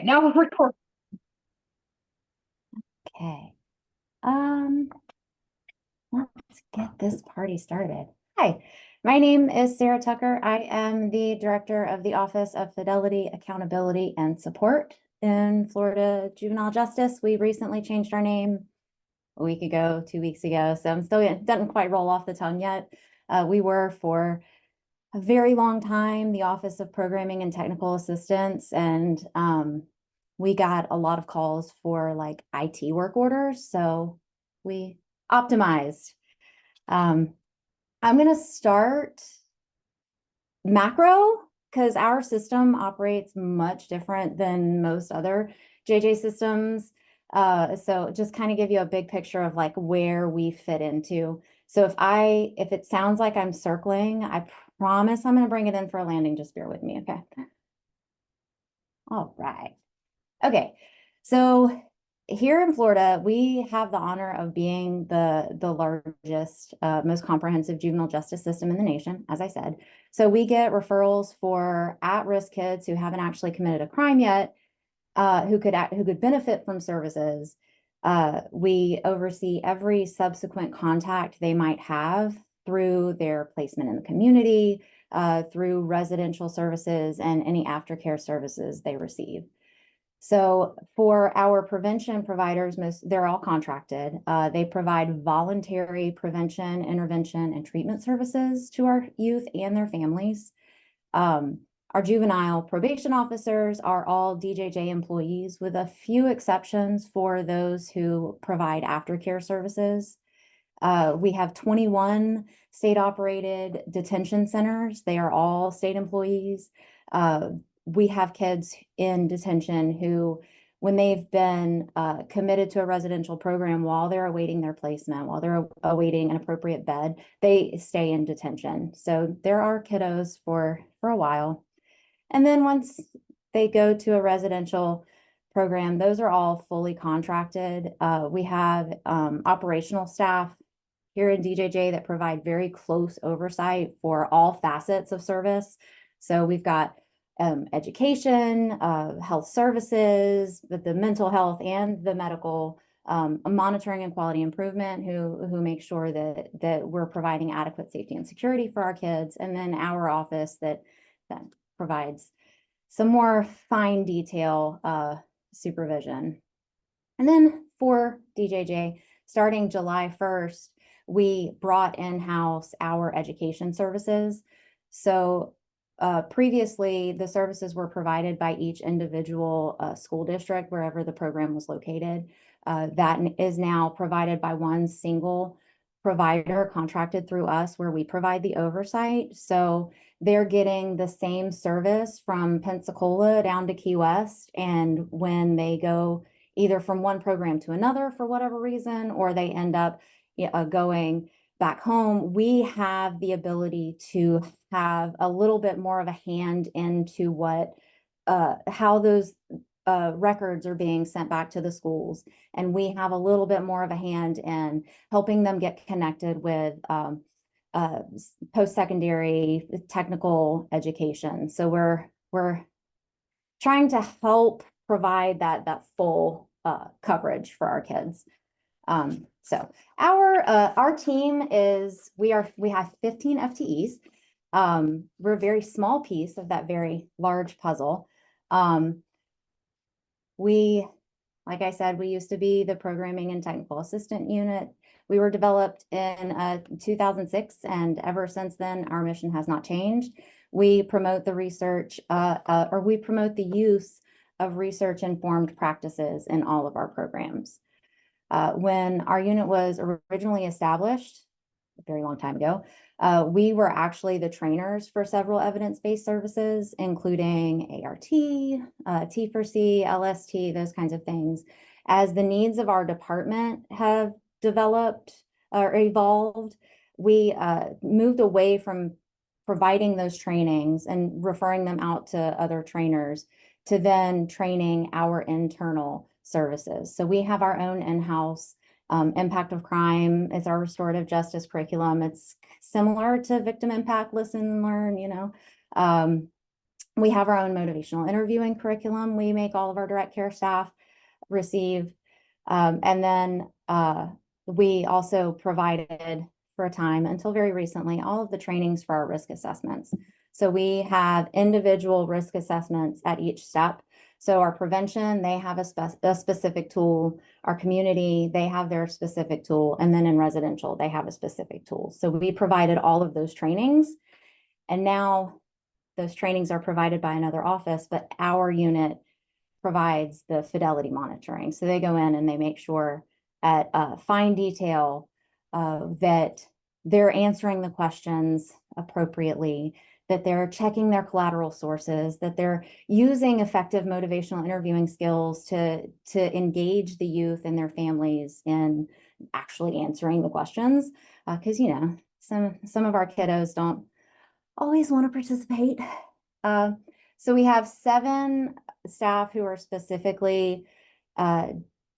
now we're recording. Okay. Let's get this party started. Hi, my name is Sarah Tucker. I am the Director of the Office of Fidelity, Accountability, and Support in Florida Juvenile Justice. We recently changed our name a week ago, 2 weeks ago, so I'm still, it doesn't quite roll off the tongue yet. We were for a very long time the Office of Programming and Technical Assistance, and we got a lot of calls for like IT work orders, so we optimized. I'm going to start macro because our system operates much different than most other JJ systems. So just kind of give you a big picture of like where we fit into. So if it sounds like I'm circling, I promise I'm going to bring it in for a landing. Just bear with me, okay? All right. Okay. So here in Florida, we have the honor of being the largest, most comprehensive juvenile justice system in the nation, as I said. So we get referrals for at-risk kids who haven't actually committed a crime yet, who could benefit from services. We oversee every subsequent contact they might have through their placement in the community, through residential services, and any aftercare services they receive. So for our prevention providers, they're all contracted. They provide voluntary prevention, intervention, and treatment services to our youth and their families. Our juvenile probation officers are all DJJ employees, with a few exceptions for those who provide aftercare services. We have 21 state-operated detention centers. They are all state employees. We have kids in detention who, when they've been committed to a residential program while they're awaiting their placement, while they're awaiting an appropriate bed, they stay in detention. So there are kiddos for a while. And then once they go to a residential program, those are all fully contracted. We have operational staff here in DJJ that provide very close oversight for all facets of service. So we've got education, health services, the mental health and the medical, monitoring and quality improvement, who make sure that we're providing adequate safety and security for our kids, and then our office that provides some more fine detail supervision. And then for DJJ, starting July 1st, we brought in-house our education services. So previously, the services were provided by each individual school district, wherever the program was located. That is now provided by one single provider contracted through us, where we provide the oversight. So they're getting the same service from Pensacola down to Key West. And when they go either from one program to another for whatever reason, or they end up going back home, we have the ability to have a little bit more of a hand into how those records are being sent back to the schools. And we have a little bit more of a hand in helping them get connected with post-secondary technical education. So we're trying to help provide that full coverage for our kids. So our team is, we have 15 FTEs. We're a very small piece of that very large puzzle. Like I said, we used to be the Programming and Technical Assistant Unit. We were developed in 2006, and ever since then, our mission has not changed. We promote the research, or we promote the use of research-informed practices in all of our programs. When our unit was originally established, a very long time ago, we were actually the trainers for several evidence-based services, including ART, T4C, LST, those kinds of things. As the needs of our department have developed or evolved, we moved away from providing those trainings and referring them out to other trainers to then training our internal services. So we have our own in-house impact of crime. It's our restorative justice curriculum. It's similar to victim impact, listen and learn, We have our own motivational interviewing curriculum. We make all of our direct care staff receive. And then we also provided for a time until very recently all of the trainings for our risk assessments. So we have individual risk assessments at each step. So our prevention, they have a specific tool. Our community, they have their specific tool. And then in residential, they have a specific tool. So we provided all of those trainings. And now those trainings are provided by another office, but our unit provides the fidelity monitoring. So they go in and they make sure at fine detail that they're answering the questions appropriately, that they're checking their collateral sources, that they're using effective motivational interviewing skills to engage the youth and their families in actually answering the questions. Because, you know, some of our kiddos don't always want to participate. So we have 7 staff who are specifically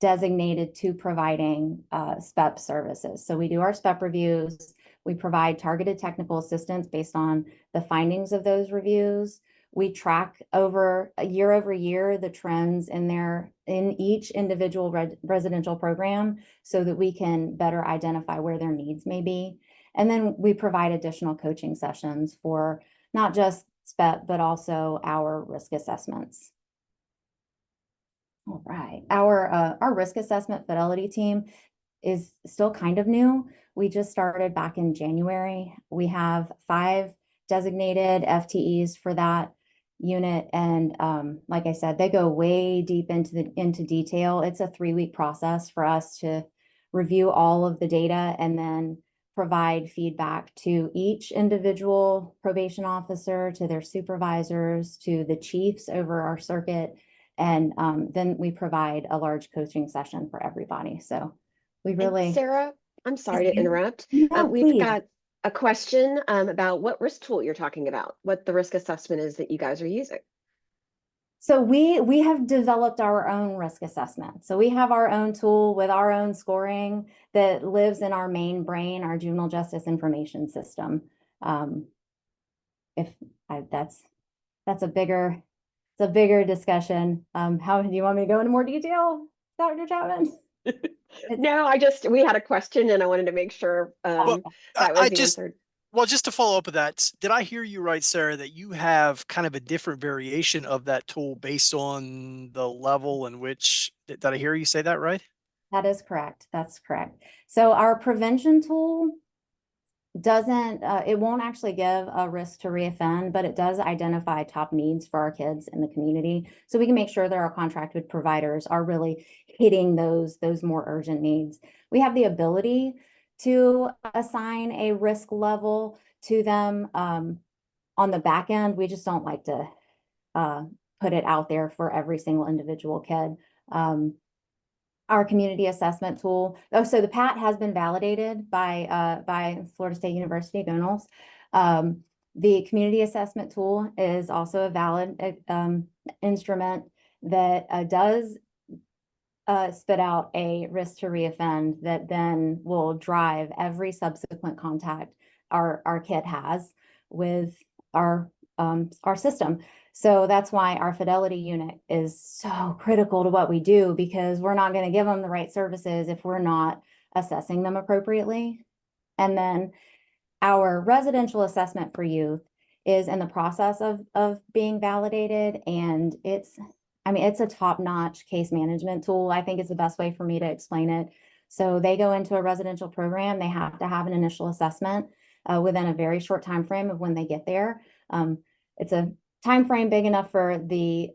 designated to providing SPEP services. So we do our SPEP reviews. We provide targeted technical assistance based on the findings of those reviews. We track over year the trends in each individual residential program so that we can better identify where their needs may be. And then we provide additional coaching sessions for not just SPEP, but also our risk assessments. All right, our risk assessment fidelity team is still kind of new. We just started back in January. We have 5 designated FTEs for that unit. And like I said, they go way deep into detail. It's a 3-week process for us to review all of the data and then provide feedback to each individual probation officer, to their supervisors, to the chiefs over our circuit. And then we provide a large coaching session for everybody. So we really— And Sarah, I'm sorry to interrupt. No, We've please. got a question about what risk tool you're talking about, what the risk assessment is that you guys are using. So we have developed our own risk assessment. So we have our own tool with our own scoring that lives in our main brain, our juvenile justice information system. That's a bigger discussion. How do you want me to go into more detail, Dr. Chapman? No, we had a question and I wanted to make sure that was answered. Well, just to follow up with that, did I hear you right, Sarah, that you have kind of a different variation of that tool based on the level in which— did I hear you say that right? That is correct. That's correct. So our prevention tool doesn't, it won't actually give a risk to reoffend, but it does identify top needs for our kids in the community. So we can make sure that our contracted providers are really hitting those more urgent needs. We have the ability to assign a risk level to them on the back end. We just don't like to put it out there for every single individual kid. Our community assessment tool. Oh, so the PAT has been validated by Florida State University, Go Noles. The community assessment tool is also a valid instrument that does spit out a risk to reoffend that then will drive every subsequent contact our kid has with our system. So that's why our fidelity unit is so critical to what we do, because we're not going to give them the right services if we're not assessing them appropriately. And then our residential assessment for youth is in the process of being validated, and it's a top-notch case management tool. I think is the best way for me to explain it. So they go into a residential program, they have to have an initial assessment within a very short time frame of when they get there. It's a time frame big enough for the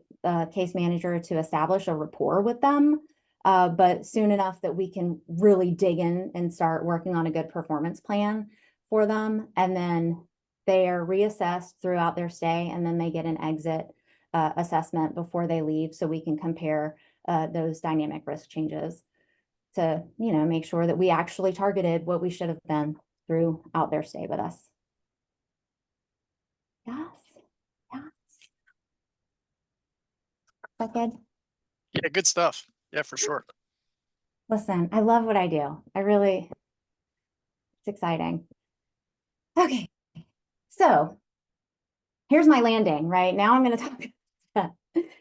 case manager to establish a rapport with them, but soon enough that we can really dig in and start working on a good performance plan for them. And then they are reassessed throughout their stay, and then they get an exit assessment before they leave, so we can compare those dynamic risk changes to, make sure that we actually targeted what we should have been throughout their stay with us. Yes. Is that good? Yeah, good stuff. Yeah, for sure. Listen, I love what I do. It's exciting. Okay, so here's my landing, right? Now I'm going to talk about that.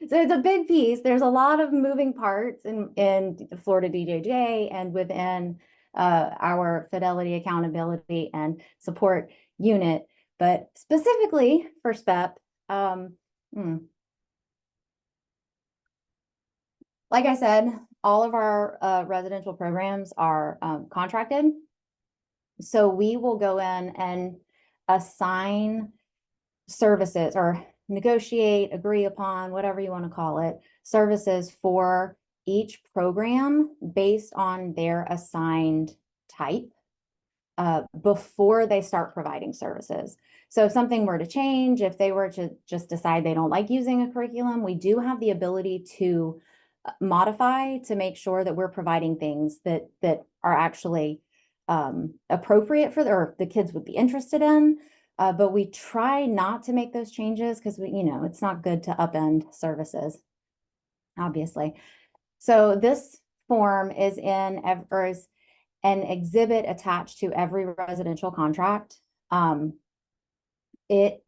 So it's a big piece. There's a lot of moving parts in Florida DJJ and within our fidelity, accountability, and support unit. But specifically for SPEP, like I said, all of our residential programs are contracted. So we will go in and assign services or negotiate, agree upon, whatever you want to call it, services for each program based on their assigned type before they start providing services. So if something were to change, if they were to just decide they don't like using a curriculum, we do have the ability to modify to make sure that we're providing things that are actually appropriate for or the kids would be interested in. But we try not to make those changes because it's not good to upend services, obviously. So this form is is an exhibit attached to every residential contract. It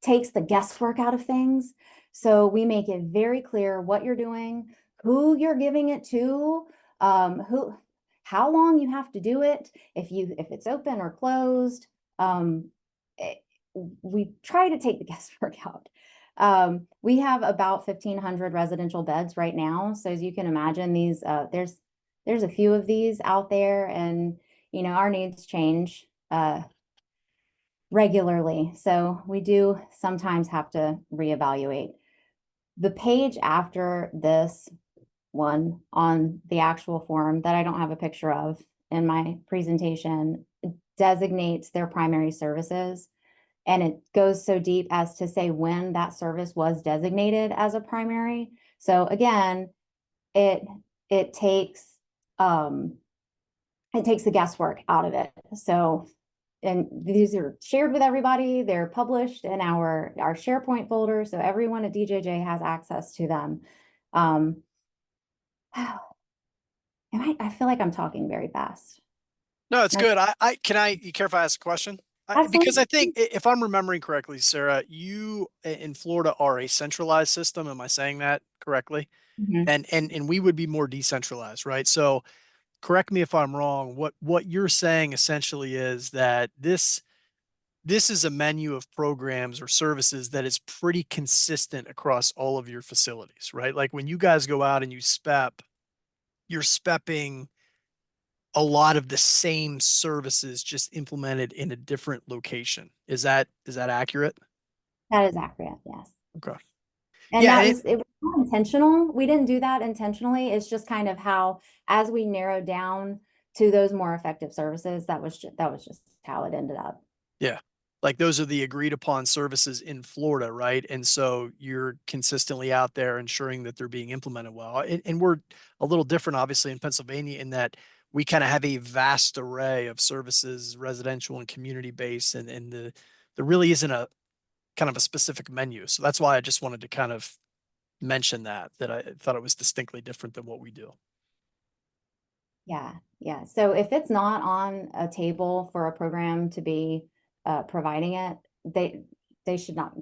takes the guesswork out of things. So we make it very clear what you're doing, who you're giving it to, how long you have to do it, if it's open or closed. We try to take the guesswork out. We have about 1,500 residential beds right now. So as you can imagine, these there's a few of these out there, and our needs change regularly. So we do sometimes have to reevaluate. The page after this one on the actual form that I don't have a picture of in my presentation designates their primary services. And it goes so deep as to say when that service was designated as a primary. So again, it takes the guesswork out of it. So, and these are shared with everybody. They're published in our SharePoint folder, so everyone at DJJ has access to them. I feel like I'm talking very fast. No, it's good. You care if I ask a question? Because I think if I'm remembering correctly, Sarah, you in Florida are a centralized system. Am I saying that correctly? Mhm. And we would be more decentralized, right? So correct me if I'm wrong. What you're saying essentially is that this is a menu of programs or services that is pretty consistent across all of your facilities, right? Like when you guys go out and you SPEP, you're SPEPing a lot of the same services just implemented in a different location. Is that accurate? That is accurate, yes. Okay. And Yeah. it was not intentional. We didn't do that intentionally. It's just kind of how, as we narrowed down to those more effective services, that was just how it ended up. Yeah. Like those are the agreed upon services in Florida, right? And so you're consistently out there ensuring that they're being implemented well. And we're a little different, obviously, in Pennsylvania in that we kind of have a vast array of services, residential and community based, and there really isn't a kind of a specific menu. So that's why I just wanted to kind of mention that I thought it was distinctly different than what we do. Yeah, yeah. So if it's not on a table for a program to be providing it, they should not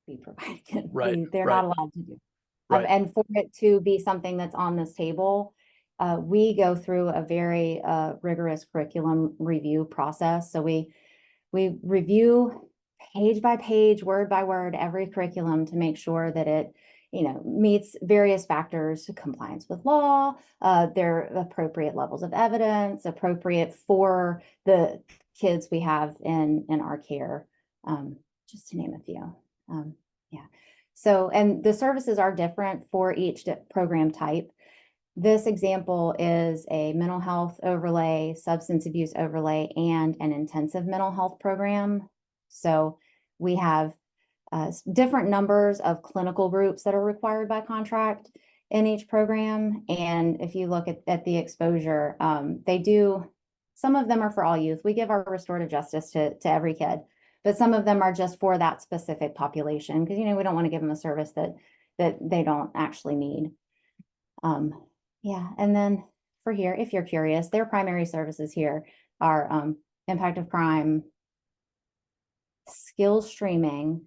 be providing it. Right. They're Right. not allowed to do. Right. And for it to be something that's on this table, we go through a very rigorous curriculum review process. So we review page by page, word by word, every curriculum to make sure that it meets various factors, compliance with law, their appropriate levels of evidence, appropriate for the kids we have in our care, just to name a few. Yeah. So, and the services are different for each program type. This example is a mental health overlay, substance abuse overlay, and an intensive mental health program. So we have different numbers of clinical groups that are required by contract in each program. And if you look at the exposure, some of them are for all youth. We give our restorative justice to every kid, but some of them are just for that specific population because, we don't want to give them a service that they don't actually need. Yeah, and then for here, if you're curious, their primary services here are impact of crime, skills streaming,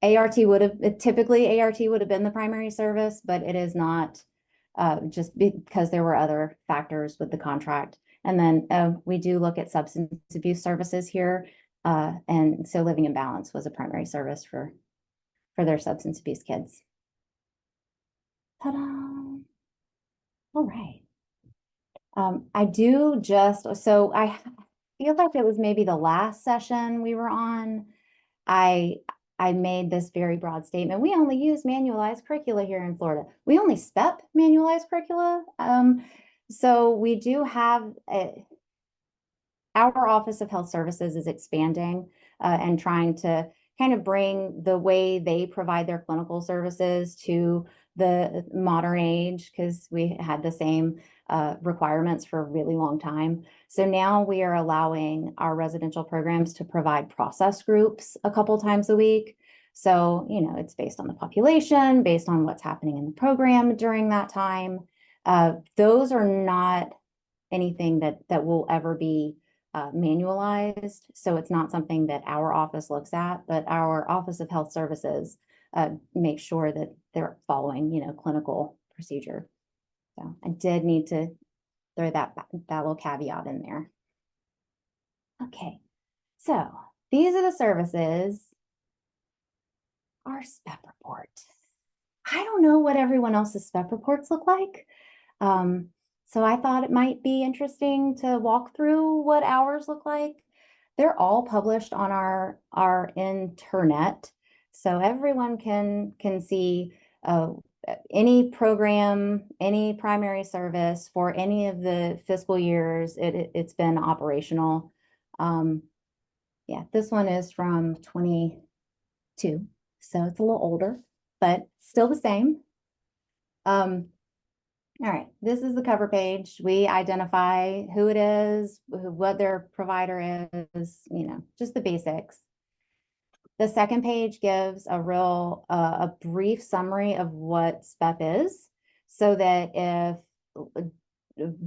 ART would have, typically ART would have been the primary service, but it is not, just because there were other factors with the contract. And then we do look at substance abuse services here. And so Living in Balance was a primary service for their substance abuse kids. Ta-da! All right. I do just, so I feel like it was maybe the last session we were on. I made this very broad statement. We only use manualized curricula here in Florida. We only SPEP manualized curricula. So we do have our Office of Health Services is expanding and trying to kind of bring the way they provide their clinical services to the modern age, because we had the same requirements for a really long time. So now we are allowing our residential programs to provide process groups a couple times a week. So, you know, it's based on the population, based on what's happening in the program during that time. Those are not anything that will ever be manualized. So it's not something that our office looks at, but our Office of Health Services make sure that they're following, you know, clinical procedure. So I did need to throw that little caveat in there. Okay, so these are the services. Our SPEP report. I don't know what everyone else's SPEP reports look like. So I thought it might be interesting to walk through what ours look like. They're all published on our internet, so everyone can see any program, any primary service for any of the fiscal years it's been operational. Yeah, this one is from 22, so it's a little older, but still the same. All right, this is the cover page. We identify who it is, what their provider is, you know, just the basics. The second page gives a brief summary of what SPEP is, so that if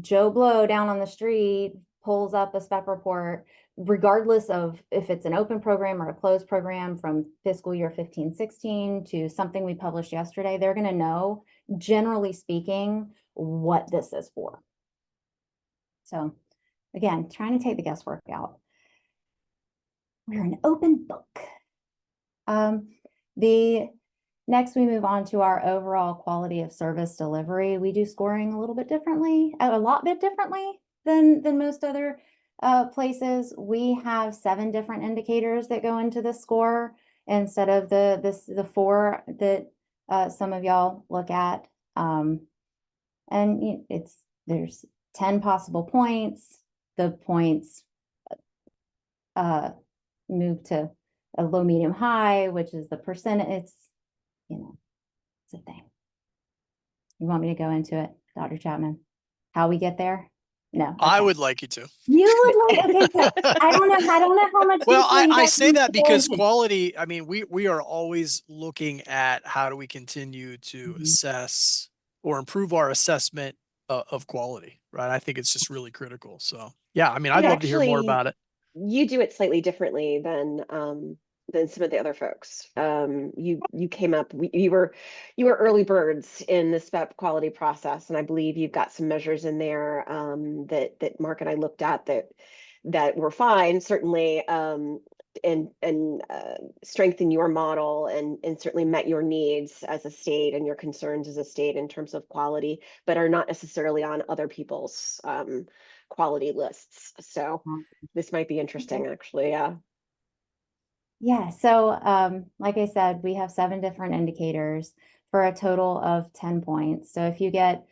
Joe Blow down on the street pulls up a SPEP report, regardless of if it's an open program or a closed program from fiscal year 15-16 to something we published yesterday, they're going to know, generally speaking, what this is for. So again, trying to take the guesswork out. We're an open book. Next, we move on to our overall quality of service delivery. We do scoring a little bit differently, a lot bit differently than most other places. We have 7 different indicators that go into the score instead of the 4 that some of y'all look at. And there's 10 possible points. The points move to a low, medium, high, which is the percentage. It's, you know, it's a thing. You want me to go into it, Dr. Chapman? How we get there? No. Okay. I would like you to. You would like, okay, so I don't know how much. Well, I say that because quality, I mean, we are always looking at how do we continue to assess or improve our assessment of quality, right? I think it's just really critical. So yeah, I mean, I'd love to hear more about it. You do it slightly differently than some of the other folks. You came up, you were early birds in the SPEP quality process, and I believe you've got some measures in there that Mark and I looked at that were fine, certainly, and strengthen your model and certainly met your needs as a state and your concerns as a state in terms of quality, but are not necessarily on other people's quality lists. So this might be interesting, actually. Yeah. Yeah. So, like I said, we have 7 different indicators for a total of 10 points. So if you get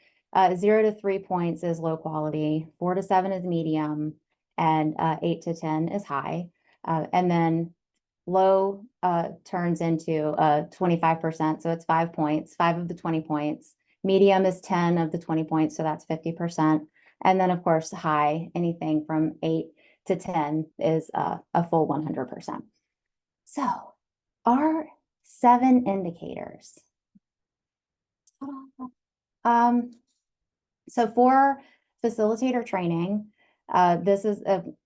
0 to 3 points is low quality, 4 to 7 is medium, and 8 to 10 is high. And then low turns into 25%. So it's 5 points, 5 of the 20 points. Medium is 10 of the 20 points. So that's 50%. And then, of course, high, anything from 8 to 10 is a full 100%. So our 7 indicators. So for facilitator training, this is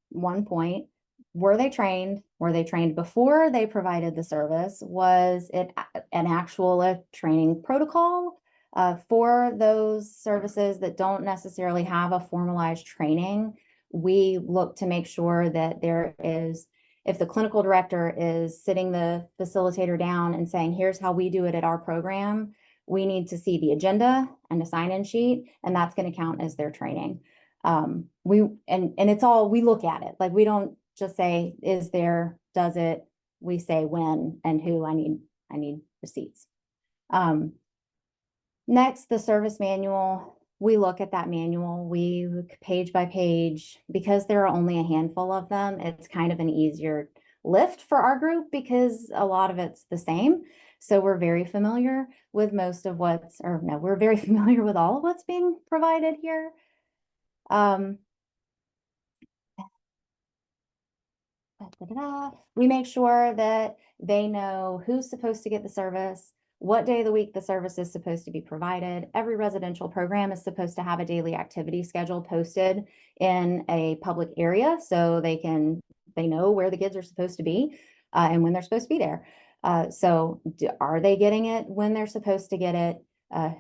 1 point. Were they trained? Were they trained before they provided the service? Was it an actual training protocol? For those services that don't necessarily have a formalized training, we look to make sure that there is, if the clinical director is sitting the facilitator down and saying, here's how we do it at our program, we need to see the agenda and a sign-in sheet, and that's going to count as their training. And it's all, we look at it. Like, we don't just say, is there, does it, we say when and who. I need receipts. Next, the service manual. We look at that manual, we look page by page. Because there are only a handful of them, it's kind of an easier lift for our group because a lot of it's the same. So we're very familiar with most of what's, or no, we're very familiar with all of what's being provided here. We make sure that they know who's supposed to get the service, what day of the week the service is supposed to be provided. Every residential program is supposed to have a daily activity schedule posted in a public area so they know where the kids are supposed to be and when they're supposed to be there. So are they getting it when they're supposed to get it?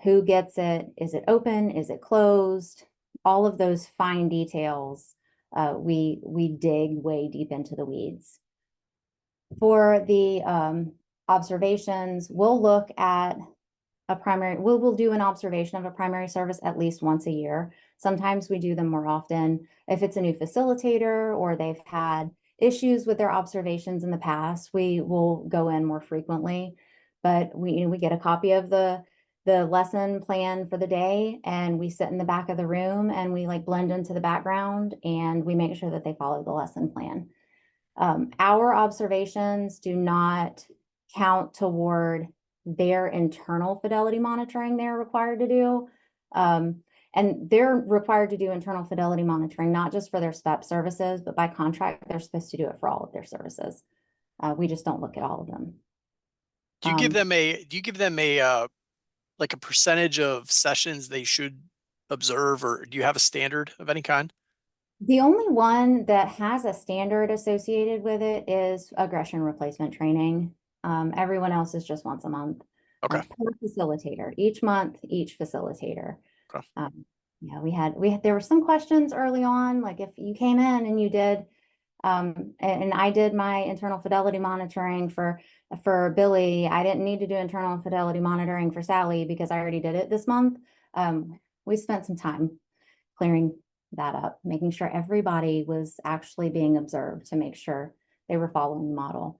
Who gets it? Is it open? Is it closed? All of those fine details, we dig way deep into the weeds. For the observations, we'll look at a primary, we'll do an observation of a primary service at least once a year. Sometimes we do them more often. If it's a new facilitator or they've had issues with their observations in the past, we will go in more frequently. But we get a copy of the lesson plan for the day, and we sit in the back of the room and we like blend into the background and we make sure that they follow the lesson plan. Our observations do not count toward their internal fidelity monitoring they're required to do. And they're required to do internal fidelity monitoring, not just for their SPEP services, but by contract, they're supposed to do it for all of their services. We just don't look at all of them. Do you give them a like a percentage of sessions they should observe, or do you have a standard of any kind? The only one that has a standard associated with it is aggression replacement training. Everyone else is just once a month. Okay. Per facilitator, each month, each facilitator. Okay. Yeah, there were some questions early on, like if you came in and you did, and I did my internal fidelity monitoring for Billy. I didn't need to do internal fidelity monitoring for Sally because I already did it this month. We spent some time clearing that up, making sure everybody was actually being observed to make sure they were following the model.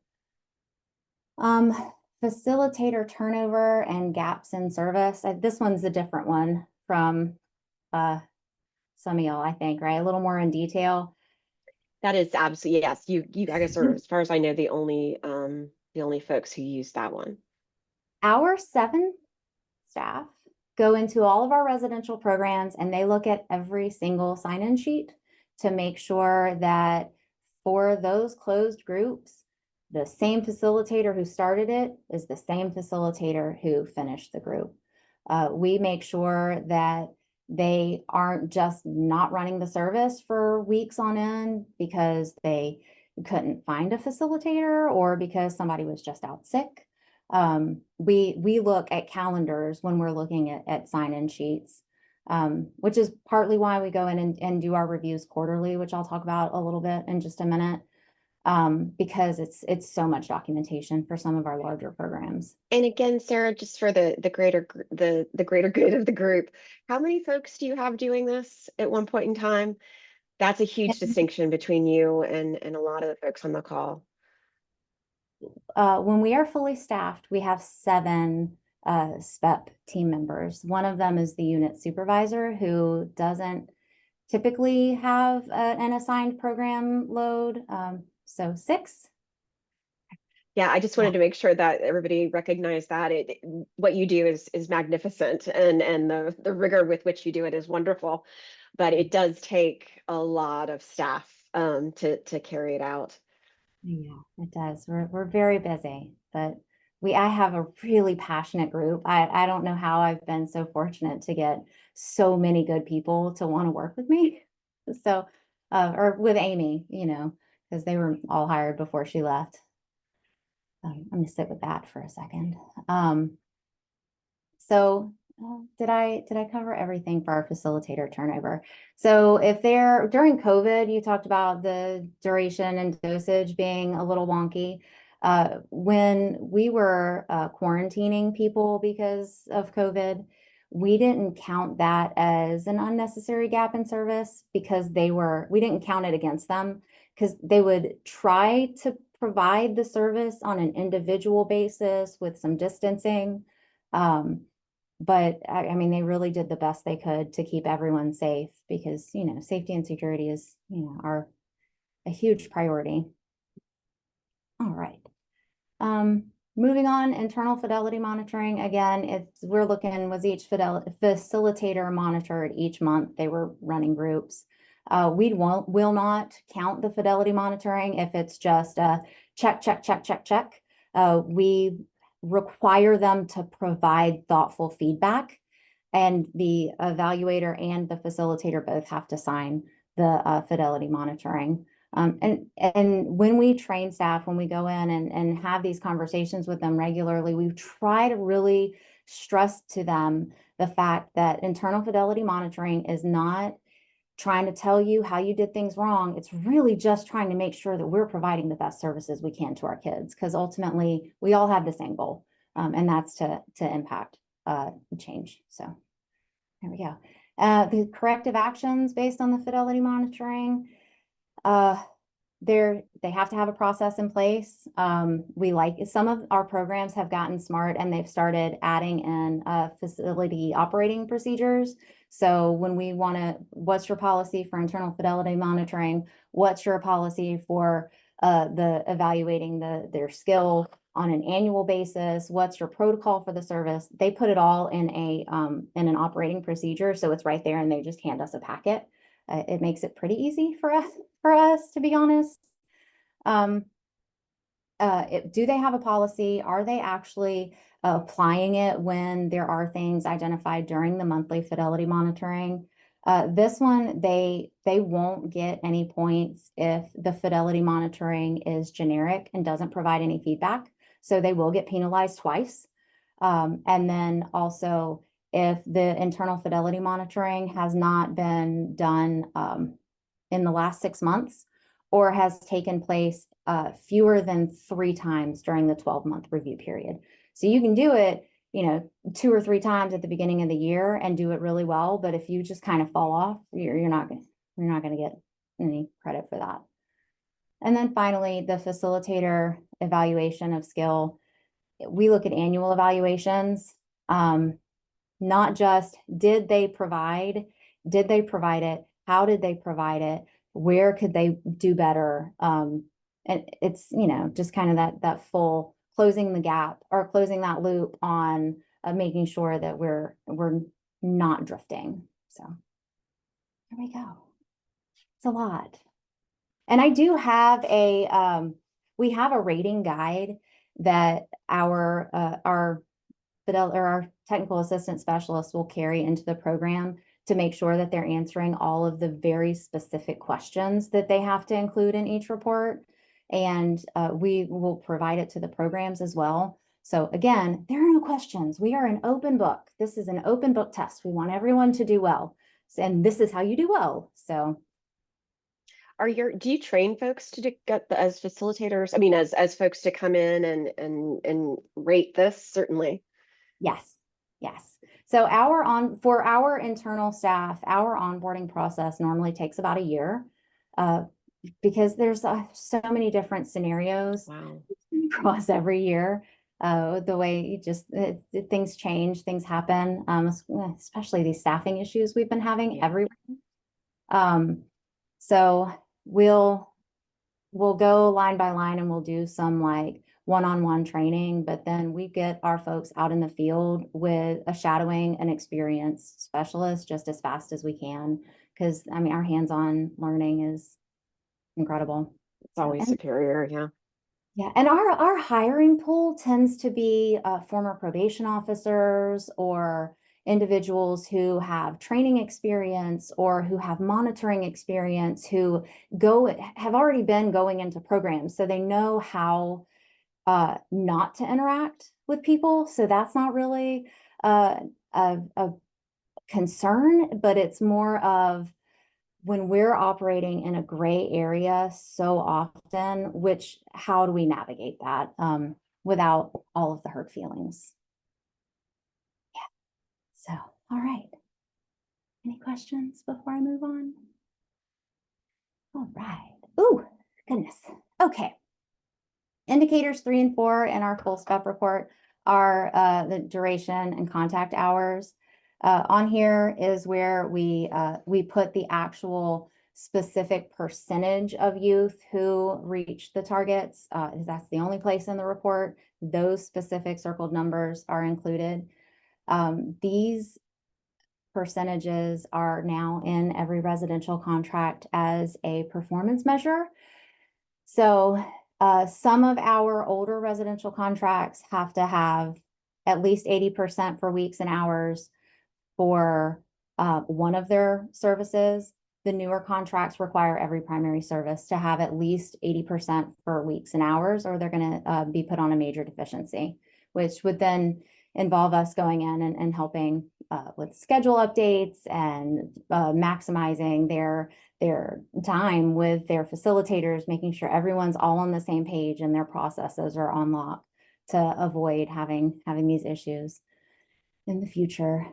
Facilitator turnover and gaps in service. This one's a different one from some of y'all, I think, right? A little more in detail. That is absolutely, yes. You I guess are, as far as I know, the only folks who use that one. Our 7 staff go into all of our residential programs and they look at every single sign-in sheet to make sure that for those closed groups, the same facilitator who started it is the same facilitator who finished the group. We make sure that they aren't just not running the service for weeks on end because they couldn't find a facilitator or because somebody was just out sick. We look at calendars when we're looking at sign-in sheets, which is partly why we go in and do our reviews quarterly, which I'll talk about a little bit in just a minute, because it's so much documentation for some of our larger programs. And again, Sarah, just for the greater good of the group, how many folks do you have doing this at one point in time? That's a huge distinction between you and a lot of the folks on the call. When we are fully staffed, we have 7 SPEP team members. One of them is the unit supervisor who doesn't typically have an assigned program load. So 6. Yeah, I just wanted to make sure that everybody recognized that what you do is magnificent, and the rigor with which you do it is wonderful, but it does take a lot of staff to carry it out. Yeah, it does. We're very busy, but I have a really passionate group. I don't know how I've been so fortunate to get so many good people to want to work with me. So, or with Amy, because they were all hired before she left. I'm going to sit with that for a second. So did I cover everything for our facilitator turnover? So if they're during COVID, you talked about the duration and dosage being a little wonky. When we were quarantining people because of COVID, we didn't count that as an unnecessary gap in service because we didn't count it against them because they would try to provide the service on an individual basis with some distancing. But I mean, they really did the best they could to keep everyone safe because, you know, safety and security is, you know, are a huge priority. All right. Moving on, internal fidelity monitoring. Again, we're looking, was each facilitator monitored each month? They were running groups. We will not count the fidelity monitoring if it's just a check, check, check, check, check. We require them to provide thoughtful feedback, and the evaluator and the facilitator both have to sign the fidelity monitoring. And when we train staff, when we go in and have these conversations with them regularly, we try to really stress to them the fact that internal fidelity monitoring is not trying to tell you how you did things wrong. It's really just trying to make sure that we're providing the best services we can to our kids, because ultimately we all have the same goal, and that's to impact change. So there we go. The corrective actions based on the fidelity monitoring. They have to have a process in place. Some of our programs have gotten smart and they've started adding in facility operating procedures. So when we want to, what's your policy for internal fidelity monitoring? What's your policy for the evaluating their skill on an annual basis? What's your protocol for the service? They put it all in an operating procedure, so it's right there, and they just hand us a packet. It makes it pretty easy for us, to be honest. Do they have a policy? Are they actually applying it when there are things identified during the monthly fidelity monitoring? This one, they won't get any points if the fidelity monitoring is generic and doesn't provide any feedback. So they will get penalized twice. And then also, if the internal fidelity monitoring has not been done in the last 6 months or has taken place fewer than 3 times during the 12-month review period. So you can do it, 2 or 3 times at the beginning of the year and do it really well. But if you just kind of fall off, you're not going to get any credit for that. And then finally, the facilitator evaluation of skill. We look at annual evaluations. Not just did they provide it, how did they provide it, where could they do better, and it's just kind of that full closing the gap or closing that loop on making sure that we're not drifting. So there we go. It's a lot. And I do have we have a rating guide that our technical assistant specialists will carry into the program to make sure that they're answering all of the very specific questions that they have to include in each report. And we will provide it to the programs as well. So again, there are no questions. We are an open book. This is an open book test. We want everyone to do well. And this is how you do well. So do you train folks to get as facilitators? I mean, as folks to come in and rate this? Certainly. Yes. So for our internal staff, our onboarding process normally takes about a year, because there's so many different scenarios. Wow. Across every year. The way things change, things happen, especially these staffing issues we've been having everywhere. So we'll go line by line and we'll do some like one-on-one training, but then we get our folks out in the field with a shadowing and experienced specialist just as fast as we can, because I mean our hands-on learning is incredible. It's always superior. Yeah, and our hiring pool tends to be former probation officers or individuals who have training experience or who have monitoring experience, who have already been going into programs, so they know how not to interact with people. So that's not really a concern, but it's more of when we're operating in a gray area so often, how do we navigate that without all of the hurt feelings? Yeah. So, all right. Any questions before I move on? All right. Ooh, goodness. Okay. Indicators 3 and 4 in our full SPEP report are the duration and contact hours. On here is where we put the actual specific percentage of youth who reached the targets. That's the only place in the report. Those specific circled numbers are included. These percentages are now in every residential contract as a performance measure. So some of our older residential contracts have to have at least 80% for weeks and hours for one of their services. The newer contracts require every primary service to have at least 80% for weeks and hours, or they're going to be put on a major deficiency, which would then involve us going in and helping with schedule updates and maximizing their time with their facilitators, making sure everyone's all on the same page and their processes are on lock to avoid having these issues in the future.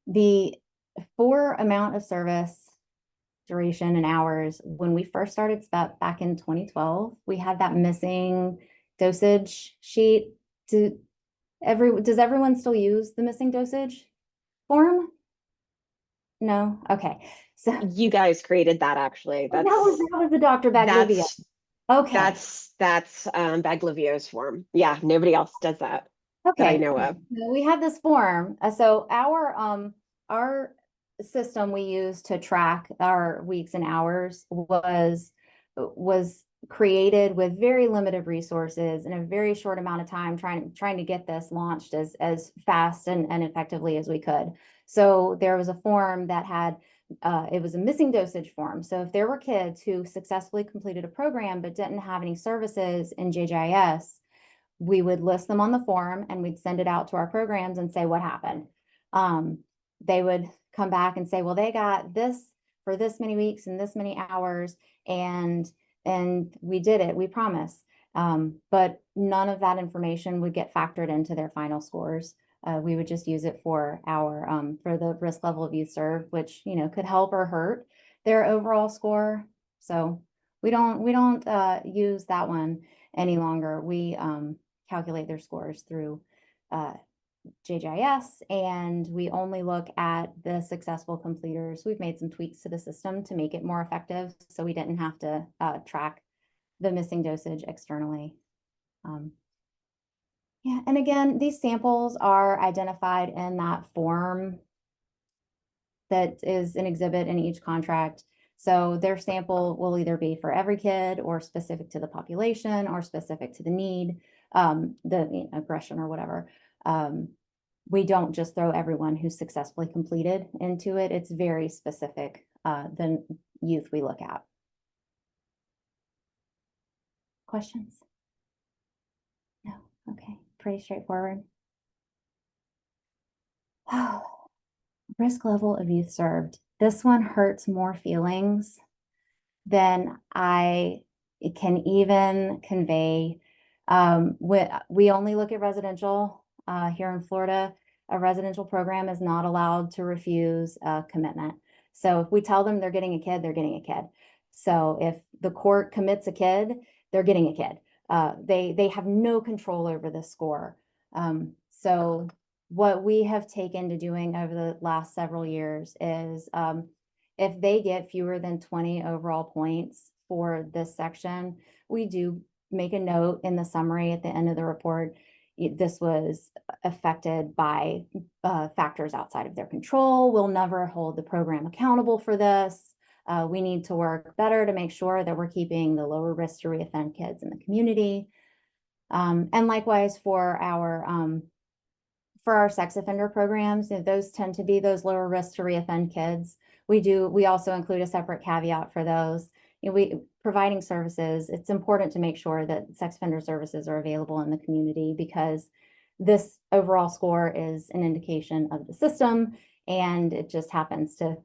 The for amount of service, duration, and hours, when we first started SPEP back in 2012, we had that missing dosage sheet. Does everyone still use the missing dosage form? No? Okay. So You guys created that, actually. that was the Dr. Baglivia. Okay. That's Baglivio's form. Yeah, nobody else does that that I know of. We had this form. So our system we use to track our weeks and hours was created with very limited resources in a very short amount of time, trying to get this launched as fast and effectively as we could. So there was a form that had it was a missing dosage form. So if there were kids who successfully completed a program but didn't have any services in JJIS, we would list them on the form and we'd send it out to our programs and say what happened. They would come back and say, well, they got this for this many weeks and this many hours, and we did it, we promise. But none of that information would get factored into their final scores. We would just use it for for the risk level of youth served, which could help or hurt their overall score. So we don't use that one any longer. We calculate their scores through JJIS, and we only look at the successful completers. We've made some tweaks to the system to make it more effective, so we didn't have to track the missing dosage externally. Yeah, and again, these samples are identified in that form that is an exhibit in each contract. So their sample will either be for every kid or specific to the population or specific to the need, the aggression or whatever. We don't just throw everyone who's successfully completed into it. It's very specific, the youth we look at. Questions? No, okay, pretty straightforward. Oh, risk level of youth served. This one hurts more feelings than I can even convey. We only look at residential here in Florida. A residential program is not allowed to refuse a commitment. So if we tell them they're getting a kid, they're getting a kid. So if the court commits a kid, they're getting a kid. They have no control over the score. So what we have taken to doing over the last several years is if they get fewer than 20 overall points for this section, we do make a note in the summary at the end of the report. This was affected by factors outside of their control. We'll never hold the program accountable for this. We need to work better to make sure that we're keeping the lower risk to reoffend kids in the community. And likewise for our for our sex offender programs, those tend to be those lower risk to reoffend kids. We also include a separate caveat for those. Providing services, it's important to make sure that sex offender services are available in the community, because this overall score is an indication of the system, and it just happens to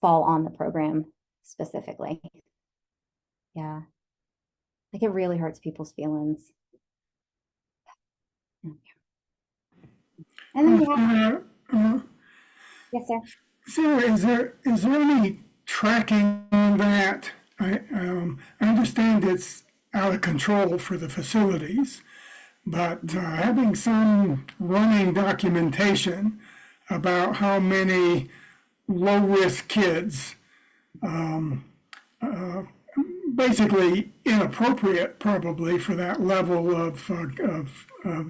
fall on the program specifically. Yeah. Like, it really hurts people's feelings. And then we have, yes, sir. Sarah, is there any tracking on that? I understand it's out of control for the facilities, but having some running documentation about how many low-risk kids, basically inappropriate probably for that level of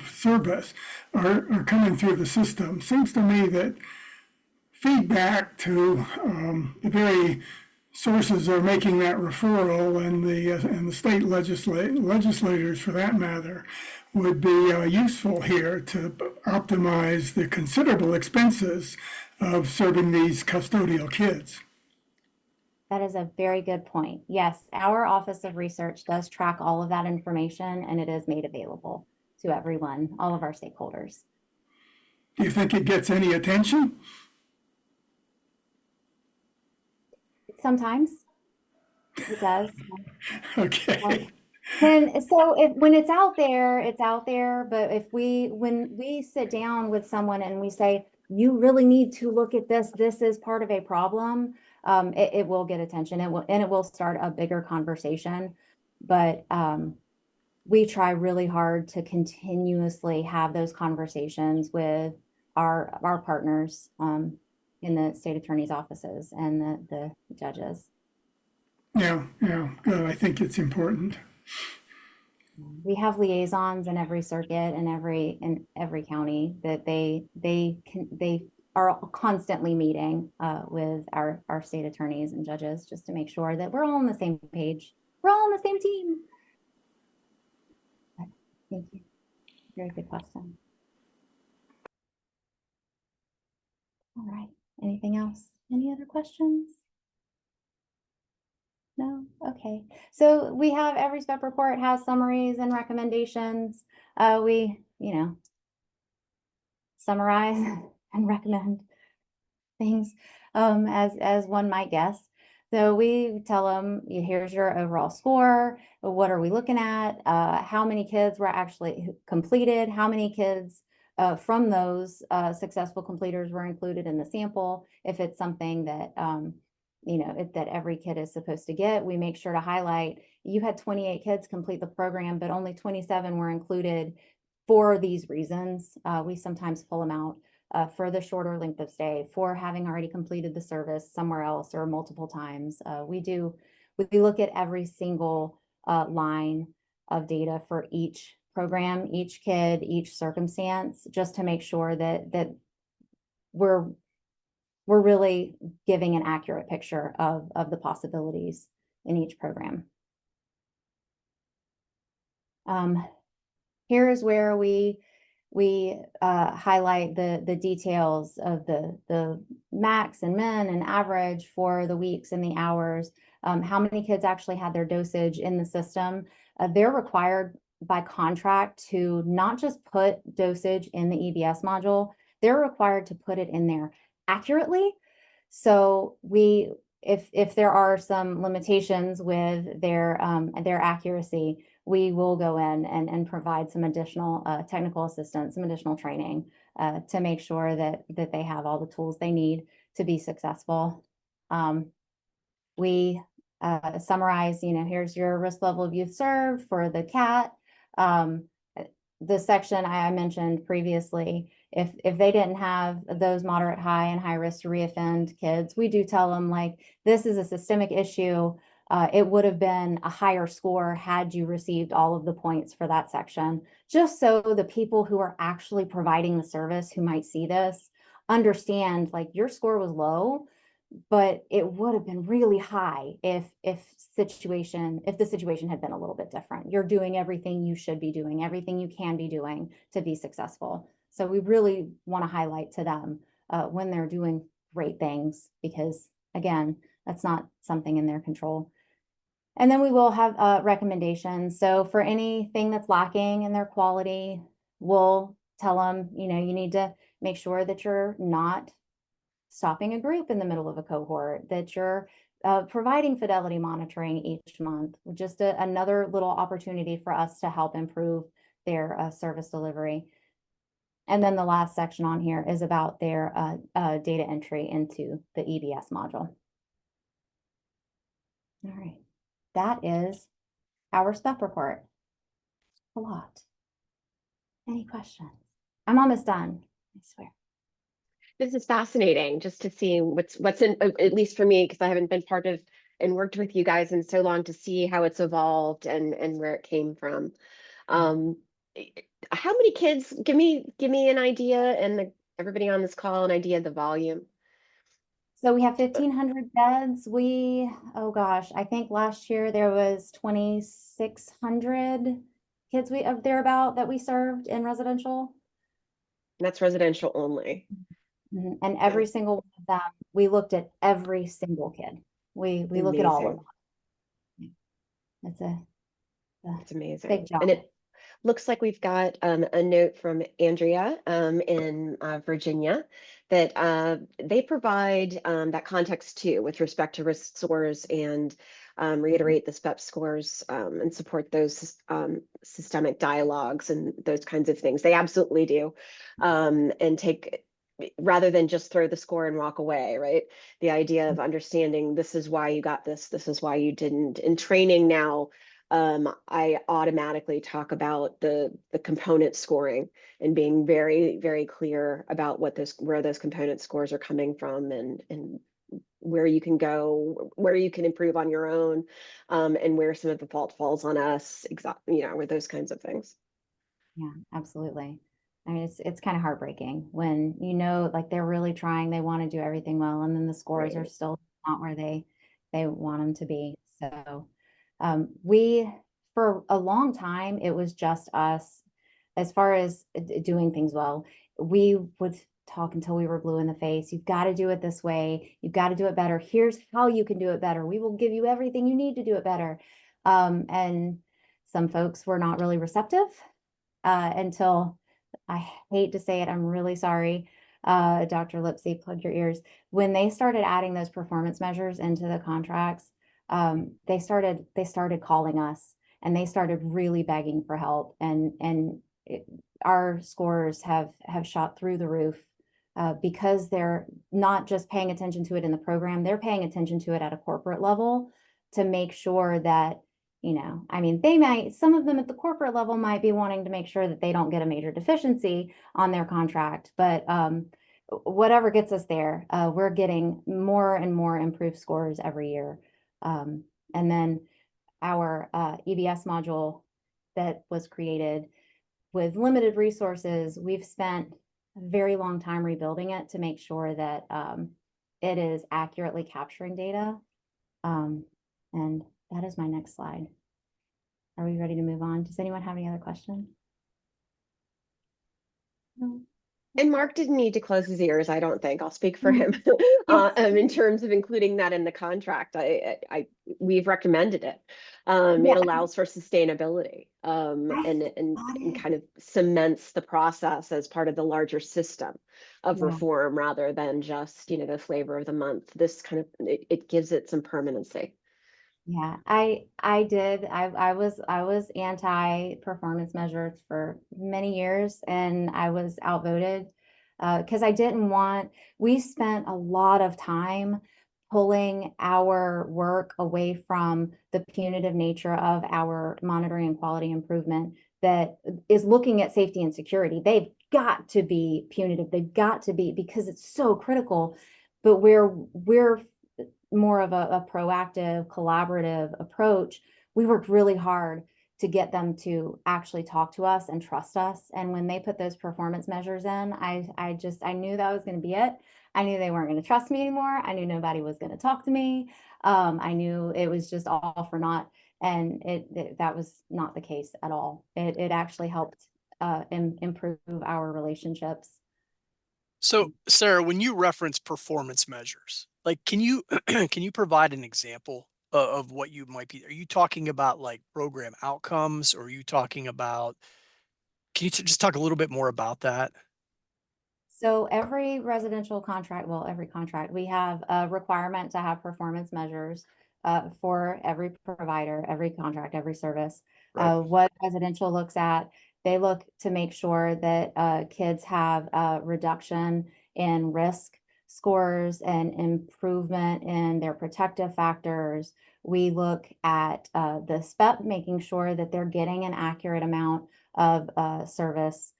service, are coming through the system. Seems to me that feedback to the very sources are making that referral, and the state legislators, for that matter, would be useful here to optimize the considerable expenses of serving these custodial kids. That is a very good point. Yes, our Office of Research does track all of that information, and it is made available to everyone, all of our stakeholders. Do you think it gets any attention? Sometimes it does. Okay. And so when it's out there, it's out there. But when we sit down with someone and we say, you really need to look at this, this is part of a problem, it will get attention. It will start a bigger conversation. But we try really hard to continuously have those conversations with our partners in the state attorney's offices and the judges. Yeah, good. I think it's important. We have liaisons in every circuit and every county that they are constantly meeting with our state attorneys and judges, just to make sure that we're all on the same page. We're all on the same team. Thank you. Very good question. All right. Anything else? Any other questions? No? Okay. So we have, every SPEP report has summaries and recommendations. We, summarize and recommend things as one might guess. So we tell them, here's your overall score. What are we looking at? How many kids were actually completed? How many kids from those successful completers were included in the sample? If it's something that, that every kid is supposed to get, we make sure to highlight, you had 28 kids complete the program, but only 27 were included for these reasons. We sometimes pull them out for the shorter length of stay, for having already completed the service somewhere else or multiple times. We look at every single line of data for each program, each kid, each circumstance, just to make sure that we're really giving an accurate picture of the possibilities in each program. Here is where we highlight the details of the max and min and average for the weeks and the hours, how many kids actually had their dosage in the system. They're required by contract to not just put dosage in the EBS module, they're required to put it in there accurately. So if there are some limitations with their accuracy, we will go in and provide some additional technical assistance, some additional training to make sure that they have all the tools they need to be successful. We summarize, here's your risk level of youth served for the CAT. The section I mentioned previously, if they didn't have those moderate, high, and high risk to reoffend kids, we do tell them, like, this is a systemic issue. It would have been a higher score had you received all of the points for that section, just so the people who are actually providing the service who might see this understand, like, your score was low, but it would have been really high if the situation had been a little bit different. You're doing everything you should be doing, everything you can be doing to be successful. So we really want to highlight to them when they're doing great things, because again, that's not something in their control. And then we will have recommendations. So for anything that's lacking in their quality, we'll tell them, you know, you need to make sure that you're not stopping a group in the middle of a cohort, that you're providing fidelity monitoring each month, just another little opportunity for us to help improve their service delivery. And then the last section on here is about their data entry into the EBS module. All right, that is our SPEP report. A lot. Any questions? I'm almost done, I swear. This is fascinating just to see what's in, at least for me, because I haven't been part of and worked with you guys in so long, to see how it's evolved and where it came from. How many kids? Give me an idea, and everybody on this call an idea of the volume. So we have 1,500 beds. Oh gosh, I think last year there was 2,600 kids thereabout that we served in residential. And that's residential only. And every single one of them, we looked at every single kid. We look at all of them. It's amazing. Big job. And it looks like we've got a note from Andrea in Virginia that they provide that context too with respect to risk scores, and reiterate the SPEP scores and support those systemic dialogues and those kinds of things. They absolutely do. And take, rather than just throw the score and walk away, right? The idea of understanding, this is why you got this is why you didn't. In training now, I automatically talk about the component scoring and being very, very clear about where those component scores are coming from, and where you can go, where you can improve on your own, and where some of the fault falls on us, exactly, you know, with those kinds of things. Yeah, absolutely. I mean, it's kind of heartbreaking when, you know, like they're really trying, they want to do everything well, and then the scores are still not where they want them to be. So for a long time, it was just us as far as doing things well. We would talk until we were blue in the face. You've got to do it this way. You've got to do it better. Here's how you can do it better. We will give you everything you need to do it better. And some folks were not really receptive until, I hate to say it, I'm really sorry, Dr. Lipsey, plug your ears. When they started adding those performance measures into the contracts, they started calling us, and they started really begging for help, and our scores have shot through the roof because they're not just paying attention to it in the program, they're paying attention to it at a corporate level to make sure that, you know, I mean, some of them at the corporate level might be wanting to make sure that they don't get a major deficiency on their contract, but whatever gets us there, we're getting more and more improved scores every year. And then our EBS module that was created with limited resources, we've spent a very long time rebuilding it to make sure that it is accurately capturing data. And that is my next slide. Are we ready to move on? Does anyone have any other questions? No. And Mark didn't need to close his ears, I don't think. I'll speak for him in terms of including that in the contract. We've recommended it. It allows for sustainability and kind of cements the process as part of the larger system of reform, rather than just, you know, the flavor of the month. This kind of, it gives it some permanency. Yeah, I was anti-performance measures for many years, and I was outvoted because we spent a lot of time pulling our work away from the punitive nature of our monitoring and quality improvement that is looking at safety and security. They've got to be punitive. They've got to be, because it's so critical, but we're more of a proactive, collaborative approach. We worked really hard to get them to actually talk to us and trust us. And when they put those performance measures in, I knew that was going to be it. I knew they weren't going to trust me anymore. I knew nobody was going to talk to me. I knew it was just all for naught. And that was not the case at all. It actually helped improve our relationships. So, Sarah, when you reference performance measures, like, can you can you provide an example of what you might be? Are you talking about like program outcomes, or are you talking about? Can you just talk a little bit more about that? So every residential contract, well, every contract, we have a requirement to have performance measures for every provider, every contract, every service. Right. What residential looks at, they look to make sure that kids have a reduction in risk scores and improvement in their protective factors. We look at the SPEP, making sure that they're getting an accurate amount of service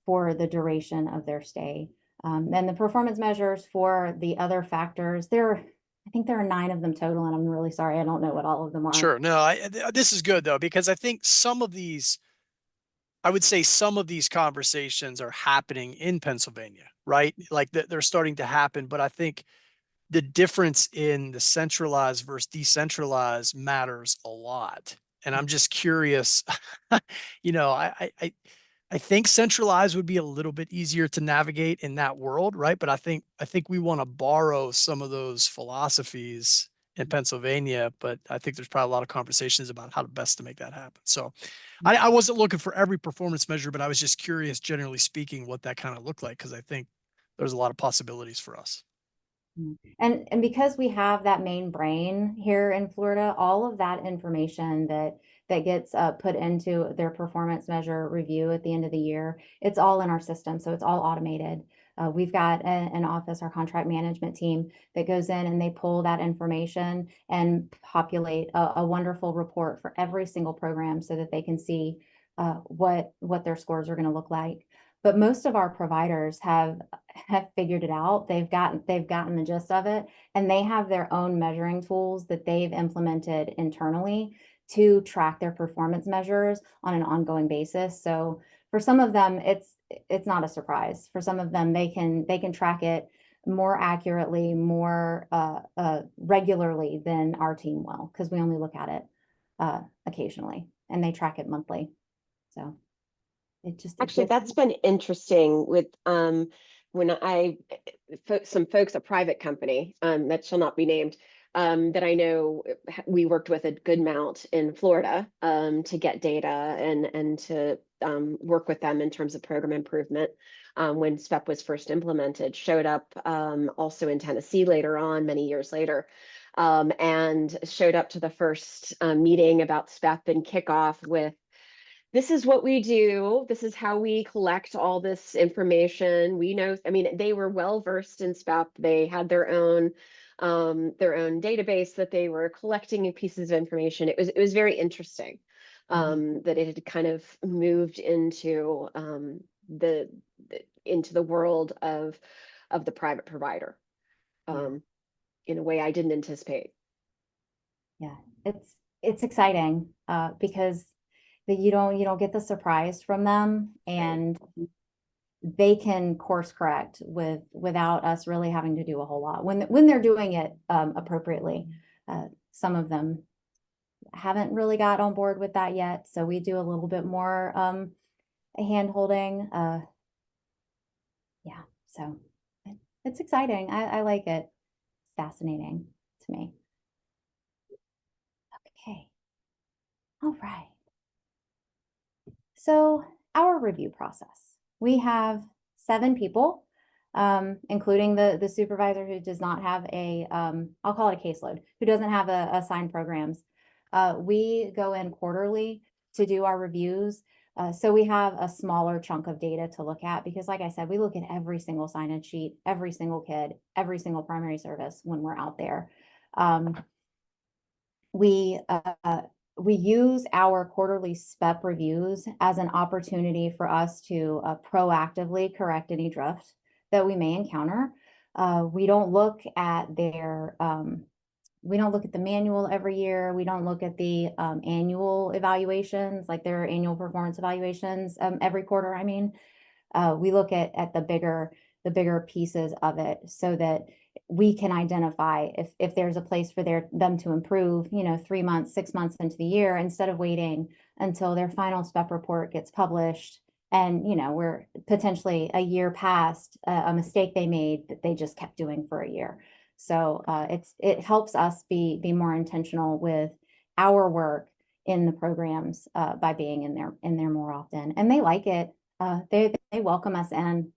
for the duration of their stay. And the performance measures for the other factors, I think there are 9 of them total, and I'm really sorry, I don't know what all of them are. Sure. No, this is good though, because I think some of these, I would say some of these conversations are happening in Pennsylvania, right? Like they're starting to happen, but I think the difference in the centralized versus decentralized matters a lot. And I'm just curious, you know, I think centralized would be a little bit easier to navigate in that world, right? But I think we want to borrow some of those philosophies in Pennsylvania, but I think there's probably a lot of conversations about how to best to make that happen. So I wasn't looking for every performance measure, but I was just curious, generally speaking, what that kind of looked like, because I think there's a lot of possibilities for us. And because we have that main brain here in Florida, all of that information that gets put into their performance measure review at the end of the year, it's all in our system, so it's all automated. We've got an office, our contract management team, that goes in and they pull that information and populate a wonderful report for every single program so that they can see what their scores are going to look like. But most of our providers have figured it out. They've gotten the gist of it, and they have their own measuring tools that they've implemented internally to track their performance measures on an ongoing basis. So for some of them, it's not a surprise. For some of them, they can track it more accurately, more regularly than our team will, because we only look at it occasionally, and they track it monthly. So Actually, that's been interesting with when some folks, a private company that shall not be named, that I know we worked with a good amount in Florida to get data and to work with them in terms of program improvement when SPEP was first implemented, showed up also in Tennessee later on, many years later, and showed up to the first meeting about SPEP and kickoff with, this is what we do. This is how we collect all this information. We know, I mean, they were well versed in SPEP. They had their own database that they were collecting pieces of information. It was very interesting that it had kind of moved into the world of the private provider in a way I didn't anticipate. Yeah, it's exciting because that you don't get the surprise from them, and they can course correct without us really having to do a whole lot when they're doing it appropriately. Some of them haven't really got on board with that yet, so we do a little bit more hand holding. Yeah, so it's exciting. I like it. It's fascinating to me. Okay. All right. So our review process, we have 7 people, including the supervisor who does not have I'll call it a caseload, who doesn't have assigned programs. We go in quarterly to do our reviews. So we have a smaller chunk of data to look at because, like I said, we look at every single sign-in sheet, every single kid, every single primary service when we're out there. We use our quarterly SPEP reviews as an opportunity for us to proactively correct any drift that we may encounter. We don't look at the manual every year. We don't look at the annual evaluations, like their annual performance evaluations every quarter. I mean, we look at the bigger pieces of it so that we can identify if there's a place for them to improve, 3 months, 6 months into the year, instead of waiting until their final SPEP report gets published And, you know, we're potentially a year past a mistake they made that they just kept doing for a year. So it helps us be more intentional with our work in the programs by being in there more often. And they like it. They welcome us in.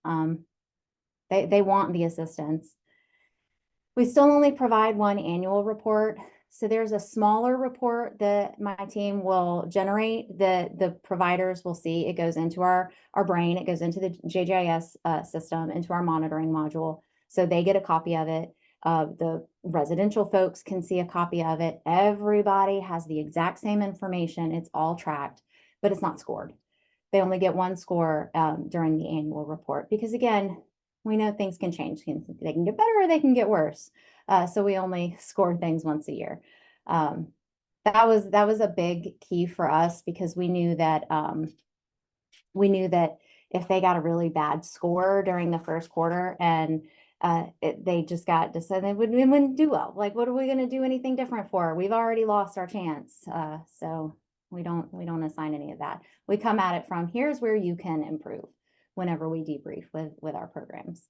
They want the assistance. We still only provide one annual report. So there's a smaller report that my team will generate that the providers will see. It goes into our brain, it goes into the JGIS system, into our monitoring module. So they get a copy of it. The residential folks can see a copy of it. Everybody has the exact same information. It's all tracked, but it's not scored. They only get one score during the annual report because, again, we know things can change. They can get better or they can get worse. So we only score things once a year. That was a big key for us because we knew that if they got a really bad score during the first quarter and they just got decided they wouldn't do well. Like, what are we going to do anything different for? We've already lost our chance. So we don't assign any of that. We come at it from here's where you can improve whenever we debrief with our programs.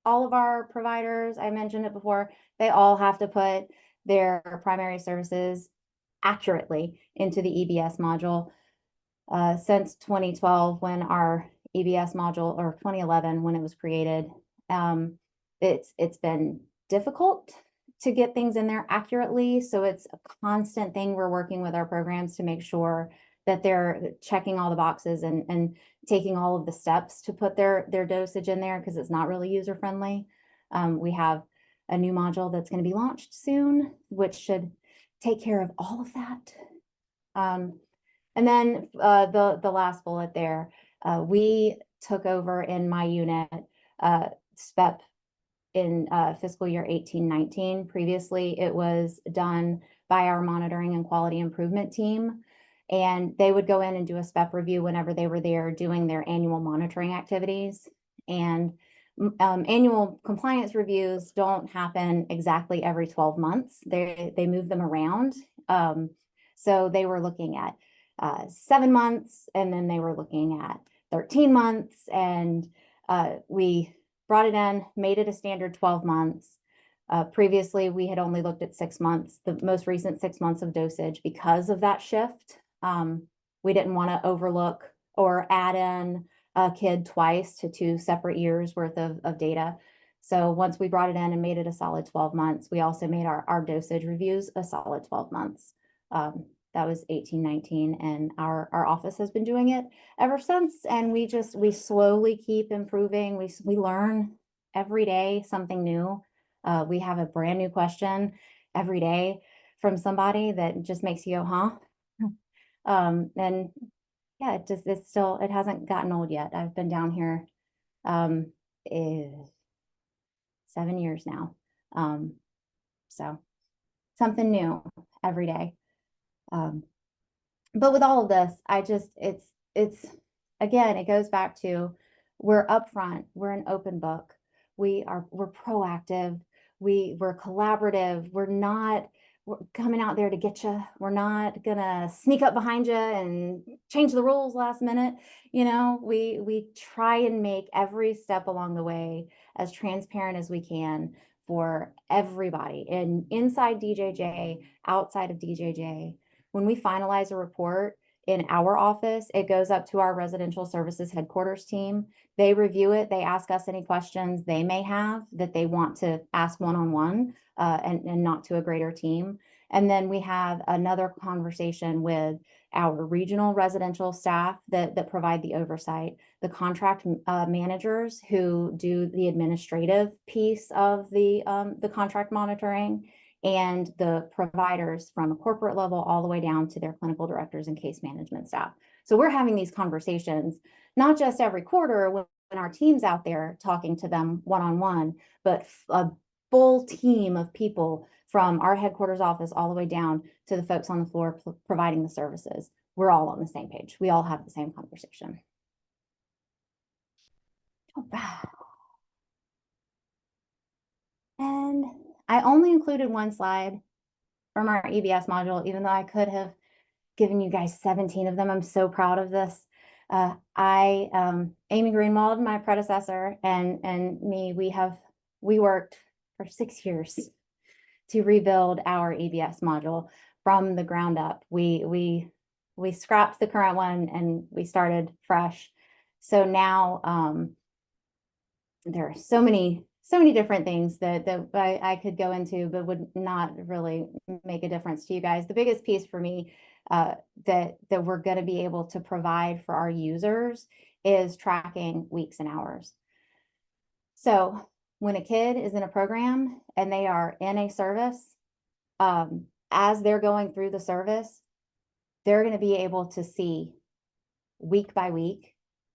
All of our providers, I mentioned it before, they all have to put their primary services accurately into the EBS module. Since 2012, when our EBS module, or 2011, when it was created, it's been difficult to get things in there accurately. So it's a constant thing. We're working with our programs to make sure that they're checking all the boxes and taking all of the steps to put their dosage in there because it's not really user friendly. We have a new module that's going to be launched soon, which should take care of all of that. And then the last bullet there, we took over in my unit SPEP in fiscal year 18-19. Previously, it was done by our monitoring and quality improvement team. And they would go in and do a SPEP review whenever they were there doing their annual monitoring activities. And annual compliance reviews don't happen exactly every 12 months. They move them around. So they were looking at 7 months, and then they were looking at 13 months. And we brought it in, made it a standard 12 months. Previously, we had only looked at 6 months, the most recent 6 months of dosage because of that shift. We didn't want to overlook or add in a kid twice to 2 separate years worth of data. So once we brought it in and made it a solid 12 months, we also made our dosage reviews a solid 12 months. That was 18-19, and our office has been doing it ever since. And we slowly keep improving. We learn every day something new. We have a brand new question every day from somebody that just makes you go, huh? And yeah, it hasn't gotten old yet. I've been down here 7 years now. So something new every day. But with all of this, it's again, it goes back to we're upfront, we're an open book, we're proactive, we're collaborative, we're coming out there to get you. We're not gonna sneak up behind you and change the rules last minute. You know, we try and make every step along the way as transparent as we can for everybody, and inside DJJ, outside of DJJ. When we finalize a report in our office, it goes up to our residential services headquarters team. They review it. They ask us any questions they may have that they want to ask one-on-one and not to a greater team. And then we have another conversation with our regional residential staff that provide the oversight, the contract managers who do the administrative piece of the contract monitoring, and the providers from a corporate level all the way down to their clinical directors and case management staff. So we're having these conversations, not just every quarter when our team's out there talking to them one-on-one, but a full team of people from our headquarters office all the way down to the folks on the floor providing the services. We're all on the same page. We all have the same conversation. And I only included one slide from our EBS module, even though I could have given you guys 17 of them. I'm so proud of this. Amy Greenwald, my predecessor, and me, we worked for 6 years to rebuild our EBS module from the ground up. We scrapped the current one and we started fresh. So now there are so many different things that I could go into, but would not really make a difference to you guys. The biggest piece for me that we're going to be able to provide for our users is tracking weeks and hours. So when a kid is in a program and they are in a service, as they're going through the service, they're going to be able to see week by week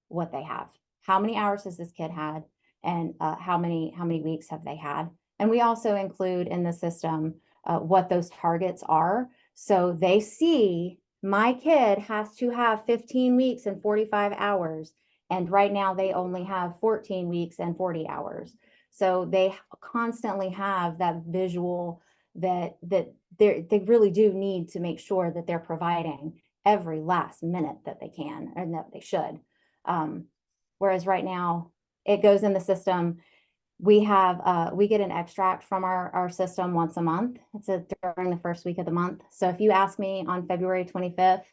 what they have. How many hours has this kid had, and how many weeks have they had? And we also include in the system what those targets are. So they see my kid has to have 15 weeks and 45 hours. And right now they only have 14 weeks and 40 hours. So they constantly have that visual that they really do need to make sure that they're providing every last minute that they can, and that they should. Whereas right now it goes in the system. We get an extract from our system once a month. It's during the first week of the month. So if you ask me on February 25th,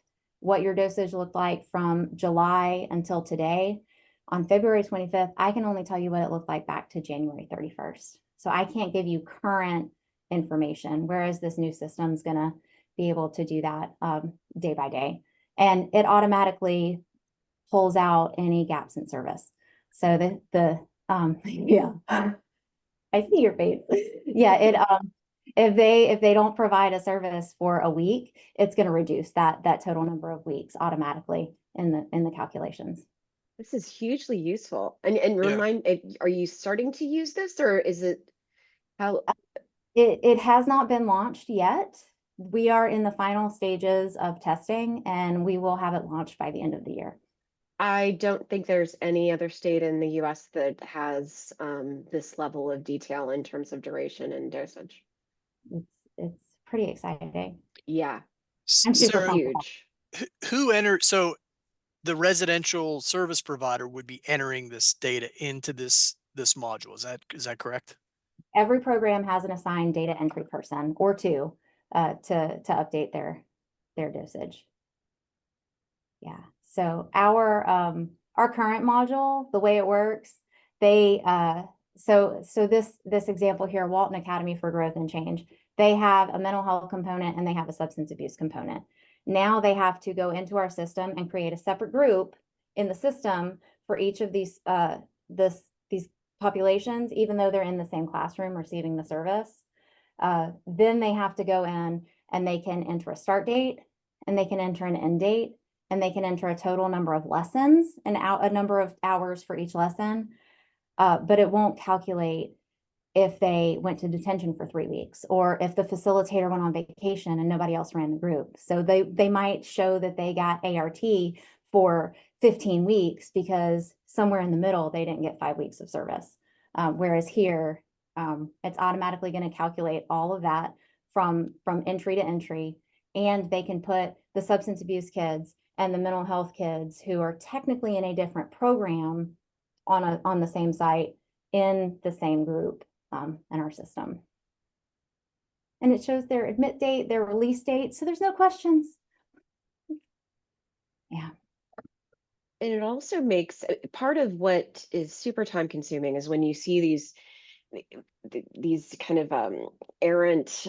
what your dosage looked like from July until today, on February 25th, I can only tell you what it looked like back to January 31st. So I can't give you current information, whereas this new system is going to be able to do that day by day. And it automatically pulls out any gaps in service. So yeah, I see your face. Yeah, if they don't provide a service for a week, it's going to reduce that total number of weeks automatically in the calculations. This is hugely useful. And Yeah. are you starting to use this, or is it how? It has not been launched yet. We are in the final stages of testing, and we will have it launched by the end of the year. I don't think there's any other state in the US that has this level of detail in terms of duration and dosage. It's pretty exciting. Yeah, I'm super Sarah, comfortable. huge. who entered? So the residential service provider would be entering this data into this module. Is that correct? Every program has an assigned data entry person or two to update their dosage. Yeah. So our current module, the way it works, so this example here, Walton Academy for Growth and Change, they have a mental health component and they have a substance abuse component. Now they have to go into our system and create a separate group in the system for each of these populations, even though they're in the same classroom receiving the service. Then they have to go in and they can enter a start date, and they can enter an end date, and they can enter a total number of lessons and a number of hours for each lesson. But it won't calculate if they went to detention for 3 weeks, or if the facilitator went on vacation and nobody else ran the group. So they might show that they got ART for 15 weeks because somewhere in the middle they didn't get 5 weeks of service. Whereas here, it's automatically going to calculate all of that from entry to entry, and they can put the substance abuse kids and the mental health kids who are technically in a different program on the same site in the same group in our system. And it shows their admit date, their release date, so there's no questions. Yeah. And it also makes part of what is super time consuming is when you see these kind of errant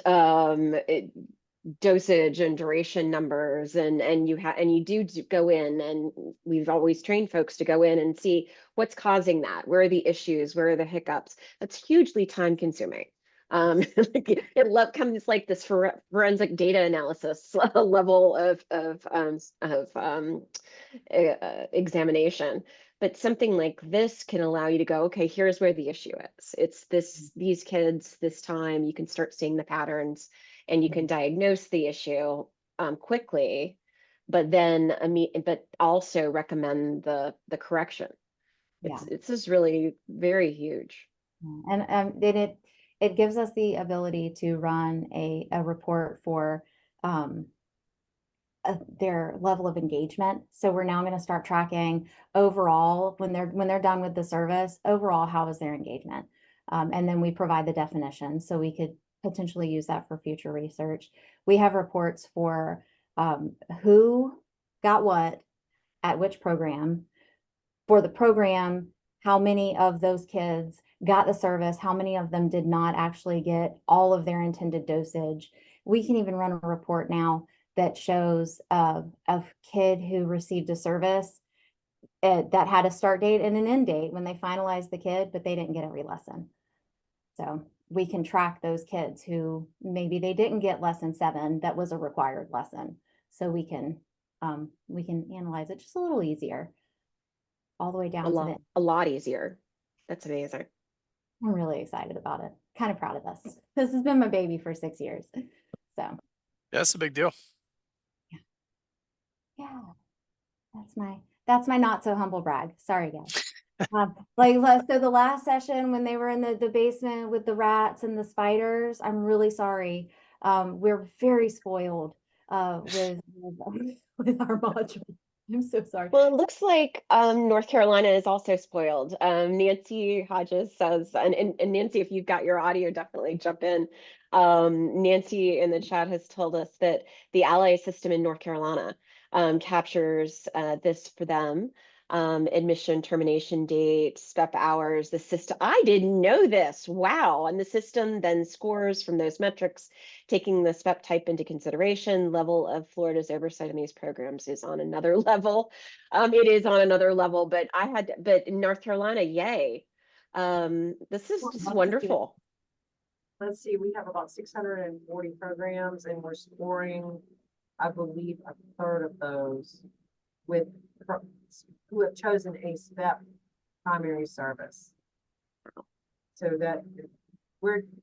dosage and duration numbers, and you do go in, and we've always trained folks to go in and see what's causing that, where are the issues, where are the hiccups. That's hugely time consuming. It comes like this forensic data analysis level of examination. But something like this can allow you to go, okay, here's where the issue is. It's these kids, this time. You can start seeing the patterns, and you can diagnose the issue quickly, but then but also recommend the correction. It's just really very huge. And then it gives us the ability to run a report for their level of engagement. So we're now going to start tracking overall when they're done with the service, overall, how is their engagement? And then we provide the definition, so we could potentially use that for future research. We have reports for who got what at which program. For the program, how many of those kids got the service, how many of them did not actually get all of their intended dosage. We can even run a report now that shows a kid who received a service that had a start date and an end date when they finalized the kid, but they didn't get every lesson. So we can track those kids who maybe they didn't get lesson 7 that was a required lesson. So we can analyze it just a little easier, all the way down to a lot easier. That's amazing. I'm really excited about it. Kind of proud of this. This has been my baby for 6 years. So Yeah, that's a big deal. yeah, that's my not so humble brag. Sorry, guys. So the last session when they were in the basement with the rats and the spiders, I'm really sorry. We're very spoiled with our module. I'm so sorry. Well, it looks like North Carolina is also spoiled. Nancy Hodges says, and Nancy, if you've got your audio, definitely jump in. Nancy in the chat has told us that the Ally system in North Carolina captures this for them. Admission, termination date, SPEP hours, the system. I didn't know this. Wow. And the system then scores from those metrics, taking the SPEP type into consideration. Level of Florida's oversight on these programs is on another level. It is on another level, but in North Carolina, yay. This is just wonderful. Let's see, we have about 640 programs and we're scoring, I believe, a third of those with who have chosen a SPEP primary service. So that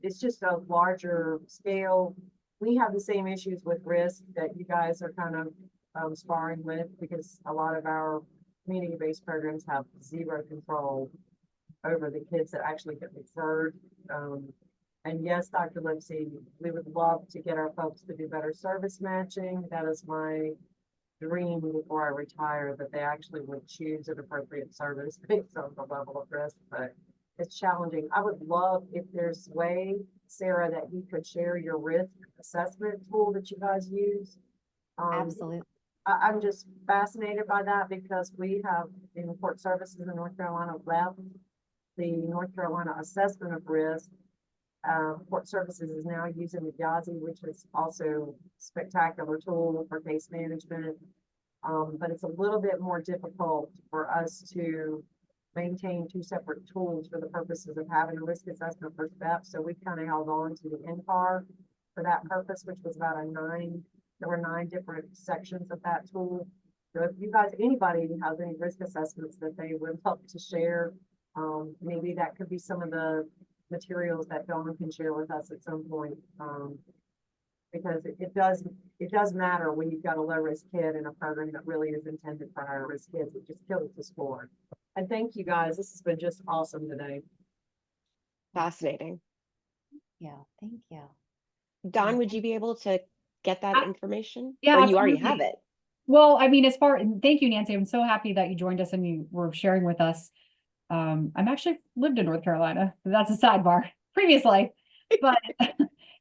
it's just a larger scale. We have the same issues with risk that you guys are kind of sparring with, because a lot of our community-based programs have zero control over the kids that actually get referred. And yes, Dr. Lipsy, we would love to get our folks to do better service matching. That is my dream before I retire, that they actually would choose an appropriate service based on the level of risk, but it's challenging. I would love if there's a way, Sarah, that you could share your risk assessment tool that you guys use. Absolutely. I'm just fascinated by that, because we have in court services in North Carolina left the North Carolina assessment of risk. Court services is now using the YASI, which is also a spectacular tool for case management. But it's a little bit more difficult for us to maintain 2 separate tools for the purposes of having a risk assessment for SPEP. So we kind of held on to the NCAR for that purpose, which was about there were 9 different sections of that tool. So if you guys, anybody has any risk assessments that they would love to share, maybe that could be some of the materials that Dawn can share with us at some point, because it does matter when you've got a low risk kid in a program that really is intended for higher risk kids. It just kills the score. And thank you guys. This has been just awesome today. Fascinating. Yeah, thank you. Dawn, would you be able to get that information? Yeah, Or you already absolutely. have it? Well, I mean, thank you, Nancy. I'm so happy that you joined us and you were sharing with us. I'm actually lived in North Carolina. That's a sidebar, previous life. But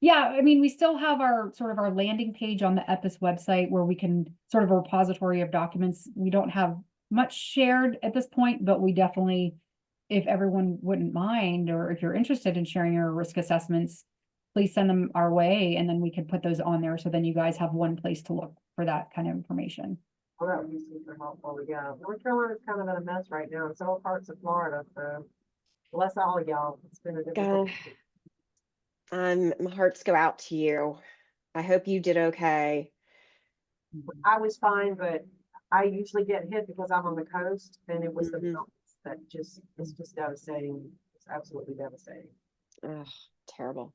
yeah, I mean, we still have our landing page on the EPIS website where we can sort of a repository of documents. We don't have much shared at this point, but we definitely, if everyone wouldn't mind, or if you're interested in sharing your risk assessments, please send them our way, and then we can put those on there. So then you guys have one place to look for that kind of information. Well, that would be super helpful. Yeah, North Carolina's kind of in a mess right now, and several parts of Florida. So bless all of y'all. It's been a difficult. My hearts go out to you. I hope you did okay. I was fine, but I usually get hit because I'm on the coast, and it was the mountains that it's just devastating. It's absolutely devastating. Ugh, terrible.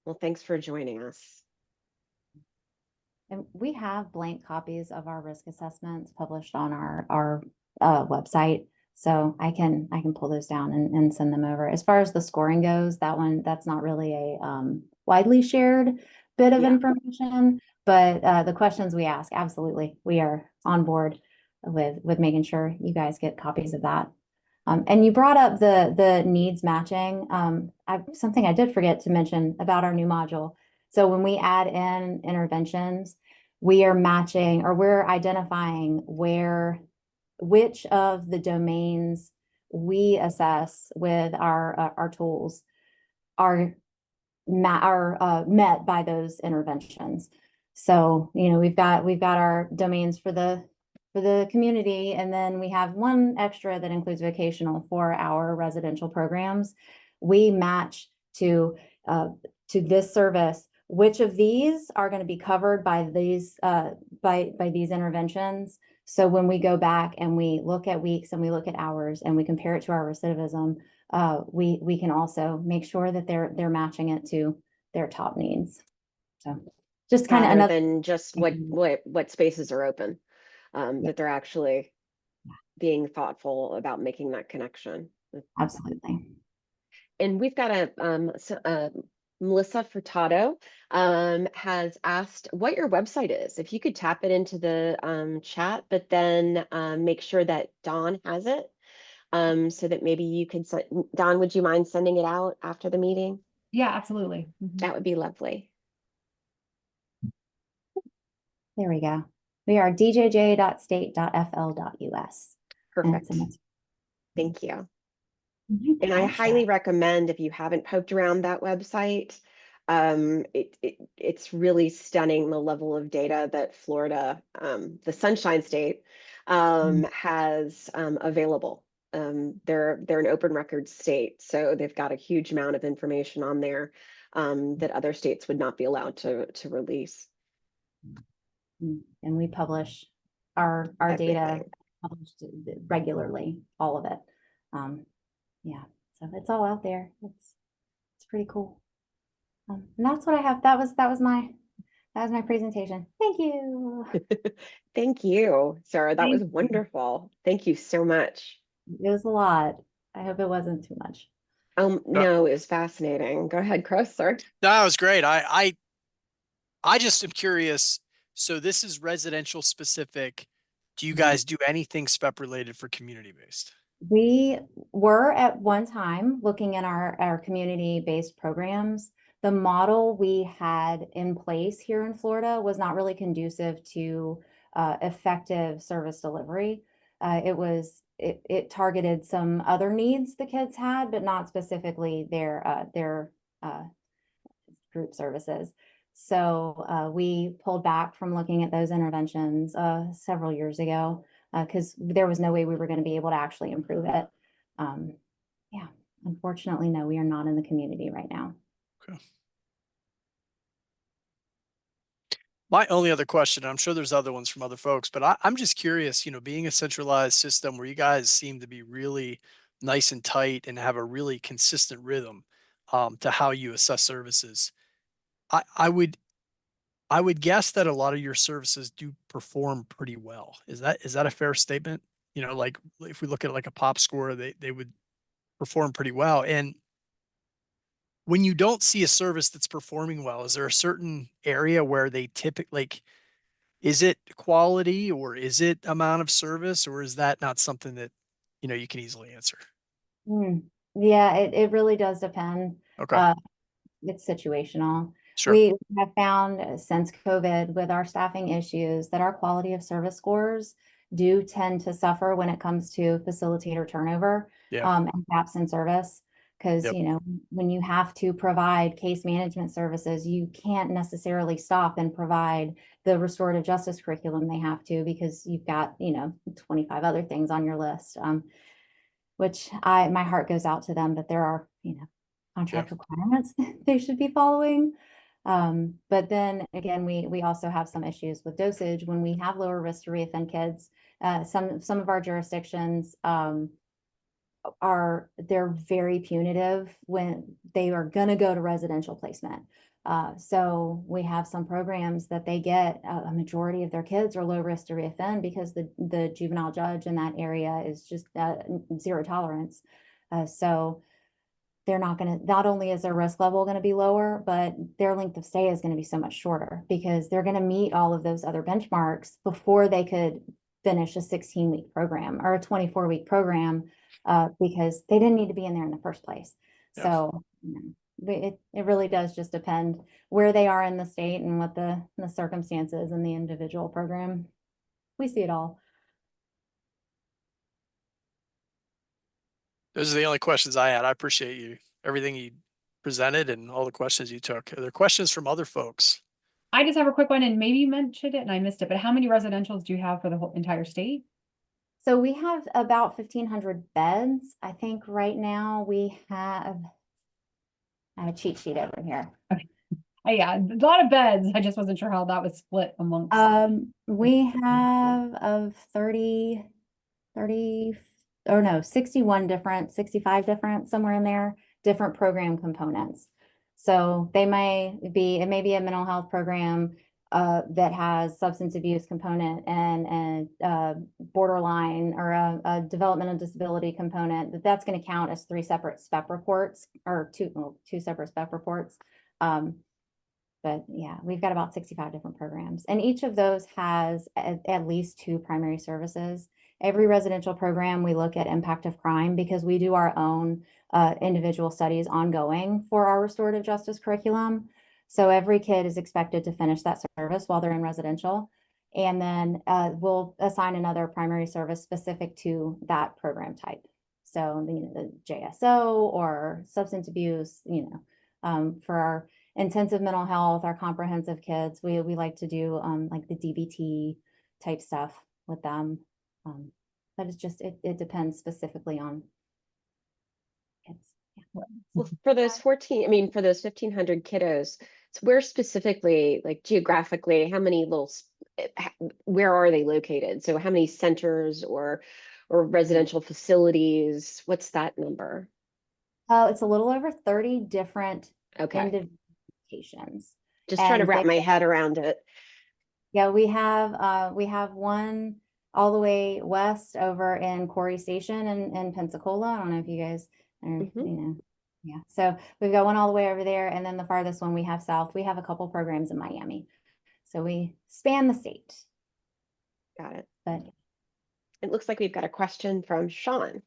Well, thanks for joining us. And we have blank copies of our risk assessments published on our website. So I can pull those down and send them over. As far as the scoring goes, that's not really a widely shared bit of information, But the questions we ask, absolutely, we are on board with making sure you guys get copies of that. And you brought up the needs matching. Something I did forget to mention about our new module. So when we add in interventions, we are matching, or we're identifying which of the domains we assess with our tools are met by those interventions. So, we've got our domains for the community, and then we have one extra that includes vocational for our residential programs. We match to this service which of these are going to be covered by these by these interventions. So when we go back and we look at weeks and we look at hours and we compare it to our recidivism, we can also make sure that they're matching it to their top needs. So just kind of rather another than just what spaces are open, that they're actually being thoughtful about making that connection. absolutely. And we've got Melissa Furtado has asked what your website is. If you could tap it into the chat, but then make sure that Dawn has it, so that maybe you could Dawn, would you mind sending it out after the meeting? Yeah, absolutely. That would be lovely. There we go. We are djj.state.fl.us. Perfect. Thank you. And I Gosh, highly recommend, if you haven't poked around that website, it's really stunning, the level of data that Florida, the Sunshine State, has available. They're an open records state, so they've got a huge amount of information on there that other states would not be allowed to release. And we publish our data published regularly, all of it. Yeah, so it's all out there. It's pretty cool. And that's what I have. That was my presentation. Thank you. Thank you, Sarah. That was Thank you. wonderful. Thank you so much. It was a lot. I hope it wasn't too much. No, it was fascinating. Go ahead, Chris. Sorry. No, that was great. I just am curious. So this is residential specific. Do you guys do anything SPEP related for community based? We were at one time looking at our community-based programs. The model we had in place here in Florida was not really conducive to effective service delivery. It targeted some other needs the kids had, but not specifically their group services. So we pulled back from looking at those interventions several years ago because there was no way we were going to be able to actually improve it. Yeah, unfortunately, no, we are not in the community right now. Okay. My only other question, I'm sure there's other ones from other folks, but I'm just curious, being a centralized system where you guys seem to be really nice and tight and have a really consistent rhythm to how you assess services. I would guess that a lot of your services do perform pretty well. Is that a fair statement? Like if we look at like a pop score, they would perform pretty well. And when you don't see a service that's performing well, is there a certain area where they typically, is it quality or is it amount of service, or is that not something that, you can easily answer? Yeah, it really does depend. Okay. It's situational. Sure. We have found since COVID with our staffing issues that our quality of service scores do tend to suffer when it comes to facilitator turnover and gaps in service. Because, when you have to provide case management services, you can't necessarily stop and provide the restorative justice curriculum they have to, because you've got, 25 other things on your list, which my heart goes out to them, but there are, contract requirements they should be following. But then again, we also have some issues with dosage when we have lower risk to reoffend kids. Some of our jurisdictions, they're very punitive when they are going to go to residential placement. So we have some programs that they get a majority of their kids are low risk to reoffend because the juvenile judge in that area is just zero tolerance. So they're not only is their risk level going to be lower, but their length of stay is going to be so much shorter because they're going to meet all of those other benchmarks before they could finish a 16-week program or a 24-week program, because they didn't need to be in there in the first place. Yes. So it really does just depend where they are in the state and what the circumstances in the individual program. We see it all. Those are the only questions I had. I appreciate everything you presented and all the questions you took. Are there questions from other folks? I just have a quick one, and maybe you mentioned it and I missed it, but how many residentials do you have for the whole entire state? So we have about 1,500 beds. I think right now I have a cheat sheet over here. Yeah, a lot of beds. I just wasn't sure how that was split amongst. We have of 61 different, 65 different, somewhere in there, different program components. So it may be a mental health program that has substance abuse component and borderline or a developmental disability component. That's going to count as 3 separate SPEP reports or two separate SPEP reports. But yeah, we've got about 65 different programs, and each of those has at least 2 primary services. Every residential program, we look at impact of crime because we do our own individual studies ongoing for our restorative justice curriculum. So every kid is expected to finish that service while they're in residential. And then we'll assign another primary service specific to that program type. So the JSO or substance abuse, for our intensive mental health, our comprehensive kids, we like to do like the DBT type stuff with them. But it's just, it depends specifically on kids. Yeah. Well, for those 1,500 kiddos, so where specifically, like geographically, how many where are they located? So how many centers or residential facilities? What's that number? It's a little over 30 different Okay. indications. Just trying to And wrap my head around it. Yeah, we have one all the way west over in Quarry Station in Pensacola. I don't know if you guys are, yeah. So we've got one all the way over there, and then the farthest one we have south. We have a couple programs in Miami, so we span the state. Got it. But it looks like we've got a question from Sean.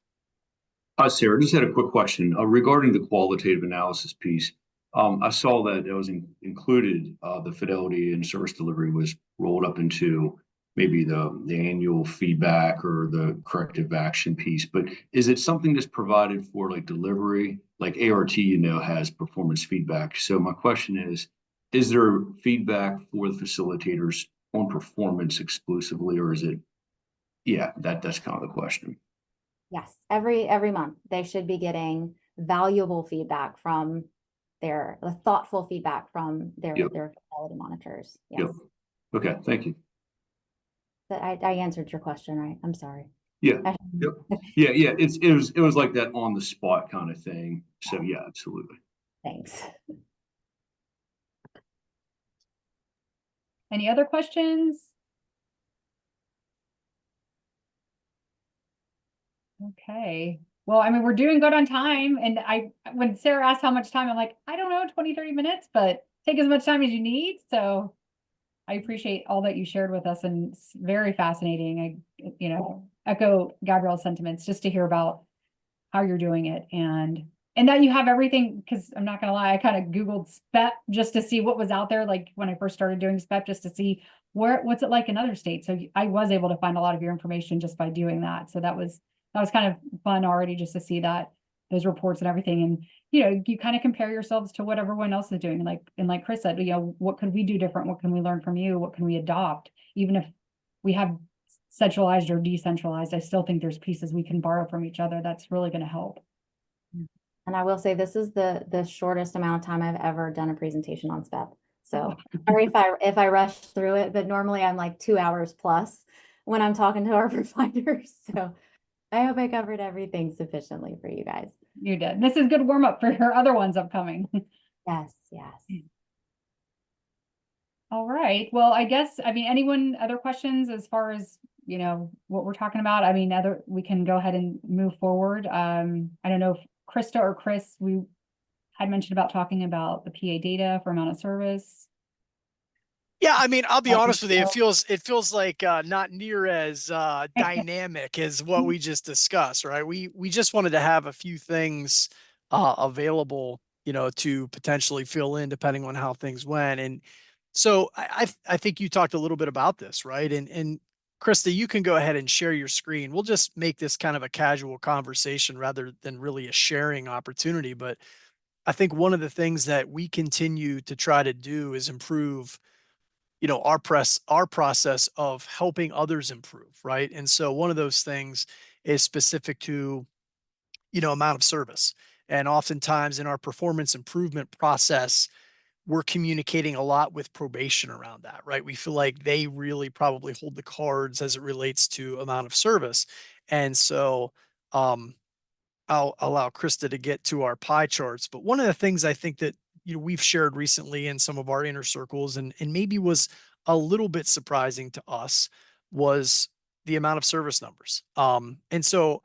Hi, Sarah. Just had a quick question regarding the qualitative analysis piece. I saw that it was included, the fidelity and service delivery was rolled up into maybe the annual feedback or the corrective action piece. But is it something that's provided for like delivery? Like ART, has performance feedback. So my question is there feedback for the facilitators on performance exclusively, or is it? Yeah, that's kind of the question. yes, every month they should be getting valuable feedback from thoughtful feedback from their quality monitors. Yes. Yep. Okay, thank you. I answered your question, right? I'm sorry. Yeah. Yep. Yeah. It was like that on the spot kind of thing. So yeah, absolutely. Thanks. Any other questions? Okay. Well, I mean, we're doing good on time. And when Sarah asked how much time, I'm like, I don't know, 20, 30 minutes, but take as much time as you need. So I appreciate all that you shared with us, and it's very fascinating. I, echo Gabrielle's sentiments just to hear about how you're doing it and that you have everything, because I'm not gonna lie, I kind of Googled SPEP just to see what was out there, like when I first started doing SPEP, just to see what's it like in other states. So I was able to find a lot of your information just by doing that. So that was kind of fun already, just to see those reports and everything. And, you kind of compare yourselves to what everyone else is doing. Like Chris said, what could we do different? What can we learn from you? What can we adopt? Even if we have centralized or decentralized, I still think there's pieces we can borrow from each other. That's really going to help. And I will say this is the shortest amount of time I've ever done a presentation on SPEP. So sorry if I rush through it, but normally I'm like 2 hours plus when I'm talking to our providers. So I hope I covered everything sufficiently for you guys. You did. This is good warm up for your other ones upcoming. Yes. All right. Well, I guess, other questions as far as, what we're talking about? We can go ahead and move forward. I don't know if Krista or Chris, we had mentioned about talking about the PA data for amount of service. Yeah, I mean, I'll be I think honest with you. so. It feels like not near as dynamic as what we just discussed, right? We just wanted to have a few things available, you know, to potentially fill in depending on how things went. And so I think you talked a little bit about this, right? And Krista, you can go ahead and share your screen. We'll just make this kind of a casual conversation rather than really a sharing opportunity. But I think one of the things that we continue to try to do is improve, you know, our process of helping others improve, right? And so one of those things is specific to, you know, amount of service. And oftentimes in our performance improvement process, we're communicating a lot with probation around that, right? We feel like they really probably hold the cards as it relates to amount of service. And so I'll allow Krista to get to our pie charts. But one of the things I think that, you know, we've shared recently in some of our inner circles and maybe was a little bit surprising to us was the amount of service numbers. And so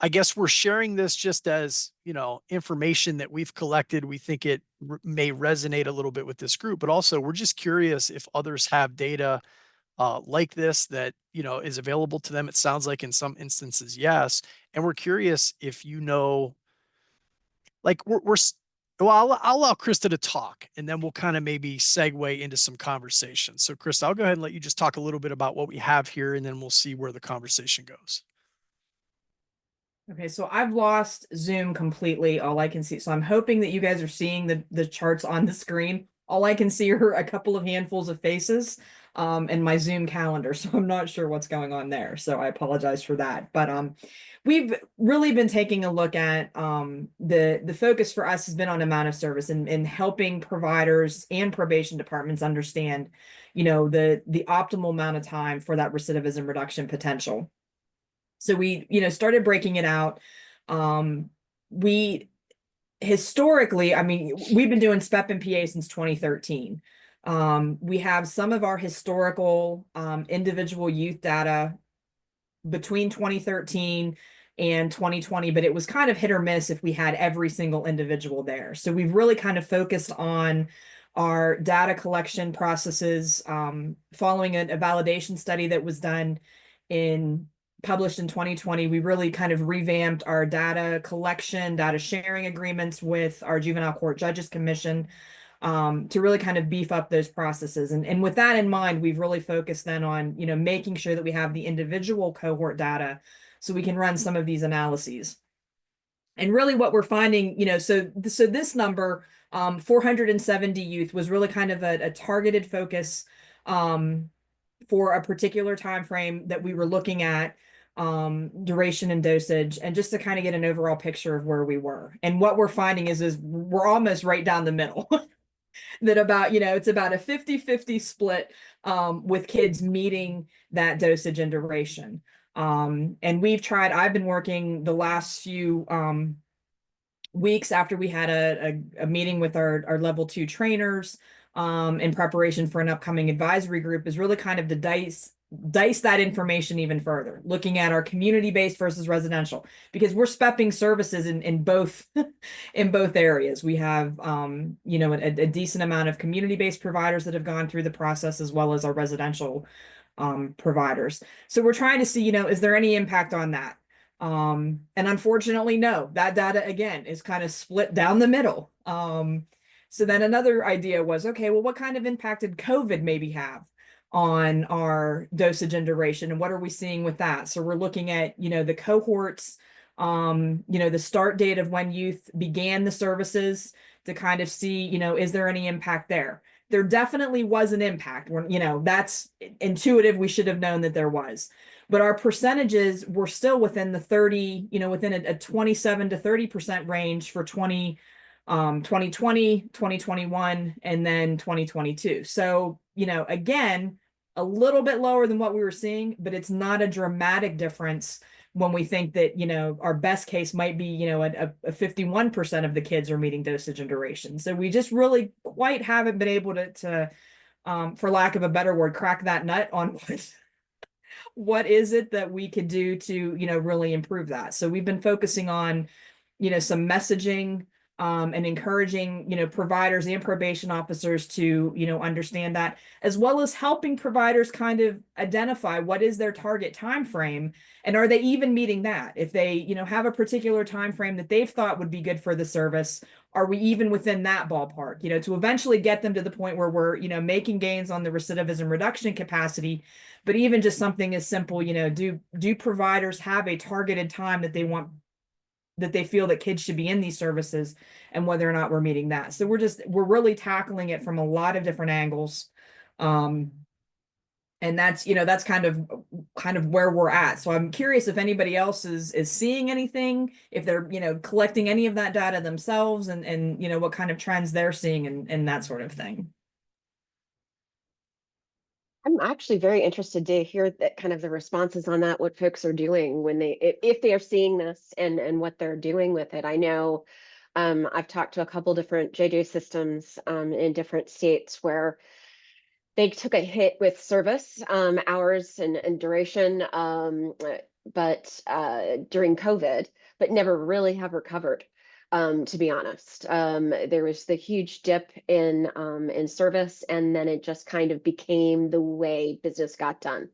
I guess we're sharing this just as, you know, information that we've collected. We think it may resonate a little bit with this group, but also we're just curious if others have data like this that, you know, is available to them. It sounds like in some instances, yes. And we're curious if, you know, like well, I'll allow Krista to talk and then we'll kind of maybe segue into some conversation. So Krista, I'll go ahead and let you just talk a little bit about what we have here and then we'll see where the conversation goes. Okay, so I've lost Zoom completely. All I can see. So I'm hoping that you guys are seeing the charts on the screen. All I can see are a couple of handfuls of faces and my Zoom calendar. So I'm not sure what's going on there. So I apologize for that. But we've really been taking a look at the focus for us has been on amount of service and helping providers and probation departments understand, you know, the optimal amount of time for that recidivism reduction potential. So we, you know, started breaking it out. We historically, I mean, we've been doing SPEP and PA since 2013. We have some of our historical individual youth data between 2013 and 2020, but it was kind of hit or miss if we had every single individual there. So we've really kind of focused on our data collection processes, following a validation study that was done published in 2020. We really kind of revamped our data collection, data sharing agreements with our Juvenile Court Judges Commission to really kind of beef up those processes. And with that in mind, we've really focused then on, you know, making sure that we have the individual cohort data so we can run some of these analyses. And really what we're finding, you know, so this number, 470 youth was really kind of a targeted focus for a particular time frame that we were looking at, duration and dosage, and just to kind of get an overall picture of where we were. And what we're finding is we're almost right down the middle. That about, you know, it's about a 50-50 split with kids meeting that dosage and duration. And I've been working the last few weeks after we had a meeting with our level 2 trainers in preparation for an upcoming advisory group, is really kind of to dice that information even further, looking at our community-based versus residential, because we're spepping services in both in both areas. We have you know, a decent amount of community-based providers that have gone through the process, as well as our residential providers. So we're trying to see, you know, is there any impact on that? And unfortunately, no. That data again is kind of split down the middle. So then another idea was, okay, well, what kind of impact did COVID maybe have on our dosage and duration, and what are we seeing with that? So we're looking at, you know, the cohorts, you know, the start date of when youth began the services to kind of see, you know, is there any impact there? There definitely was an impact. You know, that's intuitive. We should have known that there was, but our percentages were still within the 30, you know, within a 27 to 30% range for 2020, 2021, and then 2022. So, you know, again, a little bit lower than what we were seeing, but it's not a dramatic difference when we think that, you know, our best case might be, you know, a 51% of the kids are meeting dosage and duration. So we just really quite haven't been able to for lack of a better word, crack that nut on what is it that we could do to, you know, really improve that. So we've been focusing on some messaging, and encouraging, providers and probation officers to, understand that, as well as helping providers kind of identify what is their target time frame, and are they even meeting that? If they, have a particular time frame that they've thought would be good for the service, are we even within that ballpark? To eventually get them to the point where we're, making gains on the recidivism reduction capacity, but even just something as simple, do providers have a targeted time that they feel that kids should be in these services, and whether or not we're meeting that. So we're really tackling it from a lot of different angles. And that's kind of where we're at. So I'm curious if anybody else is seeing anything, if they're, collecting any of that data themselves, and what kind of trends they're seeing, and that sort of thing. I'm actually very interested to hear that kind of the responses on that, what folks are doing when if they are seeing this, and what they're doing with it. I know I've talked to a couple different JJ systems in different states where they took a hit with service hours and duration, but during COVID, but never really have recovered. To be honest, there was the huge dip in service, and then it just kind of became the way business got done,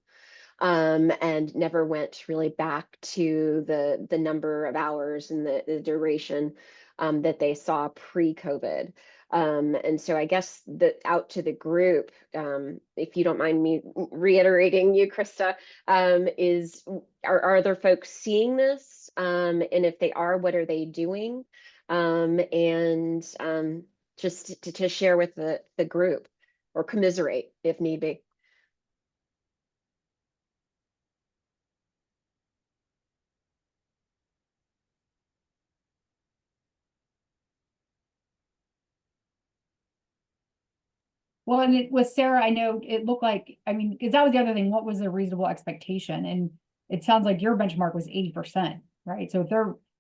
and never went really back to the number of hours and the duration that they saw pre-COVID. And so I guess out to the group, if you don't mind me reiterating you, Krista, are other folks seeing this? And if they are, what are they doing? And just to share with the group, or commiserate if need be. Well, and with Sarah, I know it looked like, I mean, because that was the other thing, what was a reasonable expectation? And it sounds like your benchmark was 80%, right? So as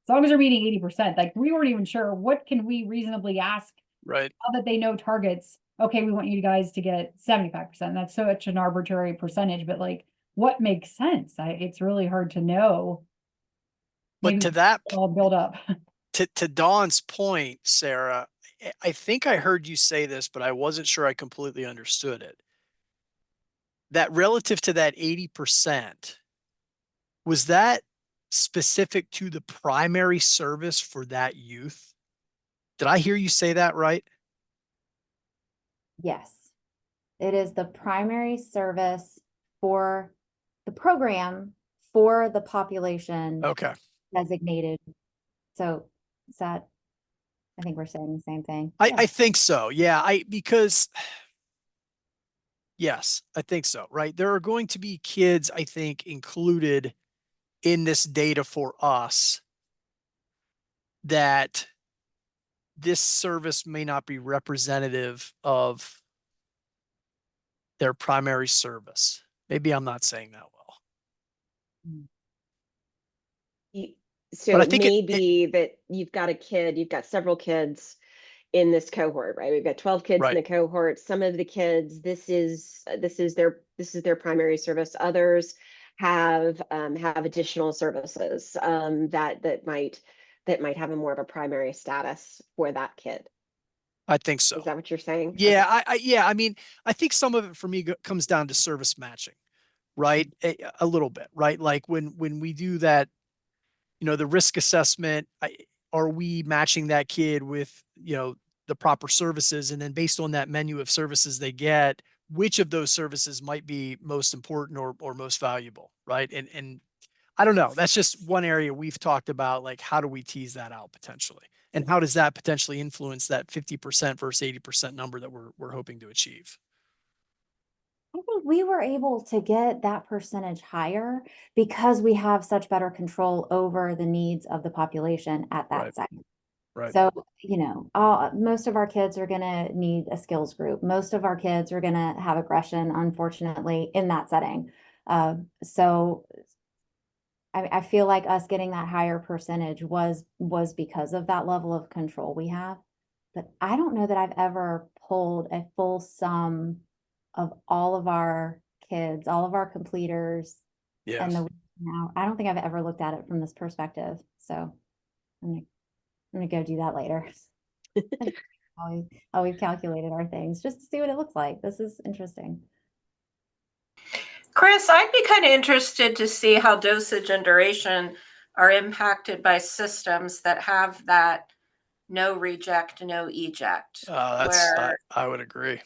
long as they're meeting 80%, like we weren't even sure, what can we reasonably ask? Right. Now that they know targets, okay, we want you guys to get 75%. That's such an arbitrary percentage, but like, what makes sense? It's really hard to know. But Maybe to that, all build up. to Dawn's point, Sarah, I think I heard you say this, but I wasn't sure I completely understood it. That relative to that 80%, was that specific to the primary service for that youth? Did I hear you say that right? Yes. It is the primary service for the program for the population Okay. designated. So is that, I think we're saying the same thing. I think so. Yeah. Because yes, I think so. Right. There are going to be kids, I think, included in this data for us that this service may not be representative of their primary service. Maybe I'm not saying that well. So But I it think may be that you've got several kids in this cohort, right? We've got 12 kids in the cohort. Some of the kids, this is their primary service. Others have additional services that might have a more of a primary status for that kid. I think so. Is that what you're saying? Yeah, okay. I mean, I think some of it for me comes down to service matching, right? A little bit, right? Like when we do that, the risk assessment, are we matching that kid with, the proper services? And then based on that menu of services they get, which of those services might be most important or most valuable, right? And I don't know. That's just one area we've talked about, like, how do we tease that out potentially? And how does that potentially influence that 50% versus 80% number that we're hoping to achieve? I think we were able to get that percentage higher because we have such better control over the needs of the population at that site. Right. So, most of our kids are going to need a skills group. Most of our kids are going to have aggression, unfortunately, in that setting. So I feel like us getting that higher percentage was because of that level of control we have. But I don't know that I've ever pulled a full sum of all of our kids, all of our completers. Yeah. And now I don't think I've ever looked at it from this perspective. So I'm gonna go do that later. How we've calculated our things, just to see what it looks like. This is interesting. Chris, I'd be kind of interested to see how dosage and duration are impacted by systems that have that no reject, no eject. I would agree.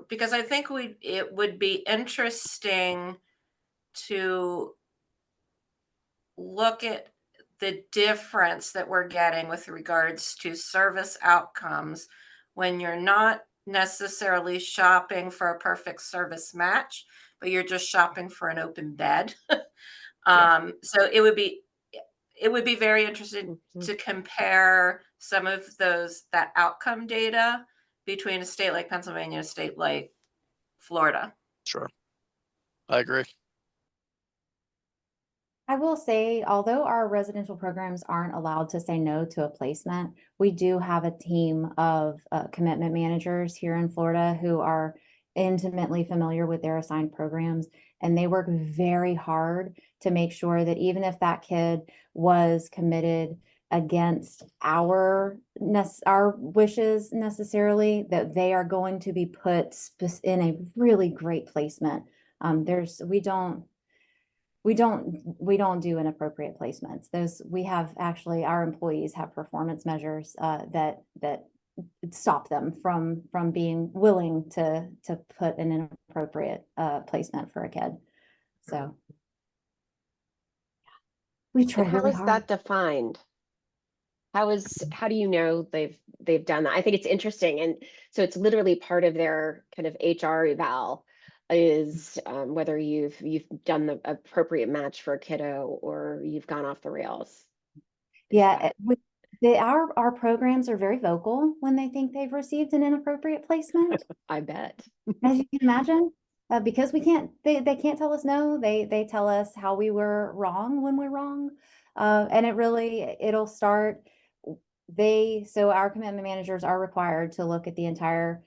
Because I think it would be interesting to look at the difference that we're getting with regards to service outcomes when you're not necessarily shopping for a perfect service match, but you're just shopping for an open bed. So it would be very interesting to compare some of that outcome data between a state like Pennsylvania and a state like Florida. Sure. I agree. I will say, although our residential programs aren't allowed to say no to a placement, we do have a team of commitment managers here in Florida who are intimately familiar with their assigned programs, and they work very hard to make sure that even if that kid was committed against our wishes necessarily, that they are going to be put in a really great placement. We don't do inappropriate placements. We have actually, our employees have performance measures that stop them from being willing to put an inappropriate placement for a kid. So we try And how really is hard. that defined? How do you know they've done that? I think it's interesting. And so it's literally part of their kind of HR eval is whether you've done the appropriate match for a kiddo or you've gone off the rails. Yeah, our programs are very vocal when they think they've received an inappropriate placement. I bet. As you can imagine, because they can't tell us no. They tell us how we were wrong when we're wrong, and it'll start. So our commitment managers are required to look at the entire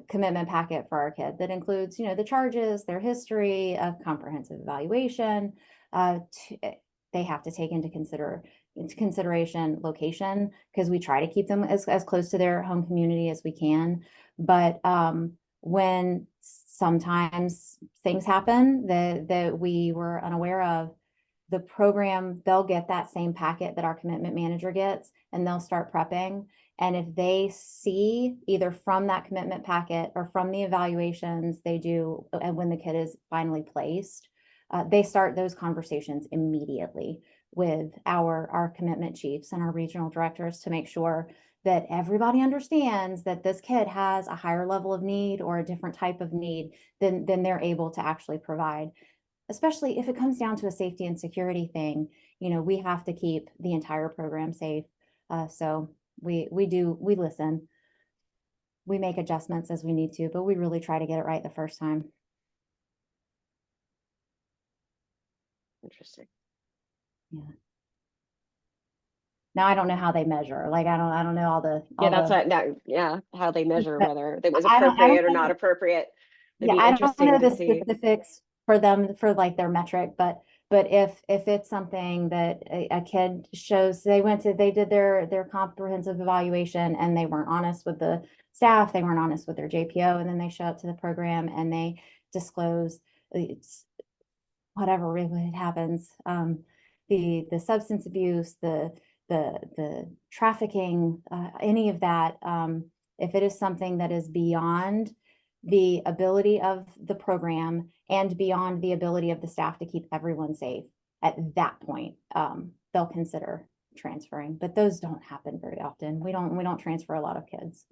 commitment packet for our kid. That includes, the charges, their history, a comprehensive evaluation. They have to take into consideration location, because we try to keep them as close to their home community as we can. But when sometimes things happen that we were unaware of, the program, they'll get that same packet that our commitment manager gets, and they'll start prepping. And if they see either from that commitment packet or from the evaluations they do, and when the kid is finally placed, they start those conversations immediately with our commitment chiefs and our regional directors to make sure that everybody understands that this kid has a higher level of need or a different type of need than they're able to actually provide. Especially if it comes down to a safety and security thing, we have to keep the entire program safe. So we listen. We make adjustments as we need to, but we really try to get it right the first time. Interesting. Yeah. Now I don't know how they measure. Like I don't know all the how they measure whether it was I don't appropriate or know. not appropriate. It'd be I don't interesting know to the see. specifics for them for like their metric, but if it's something that a kid shows, they did their comprehensive evaluation and they weren't honest with the staff, they weren't honest with their JPO, and then they show up to the program and they disclose whatever it happens, the substance abuse, the trafficking, any of that, if it is something that is beyond the ability of the program and beyond the ability of the staff to keep everyone safe, at that point, they'll consider transferring. But those don't happen very often. We don't transfer a lot of kids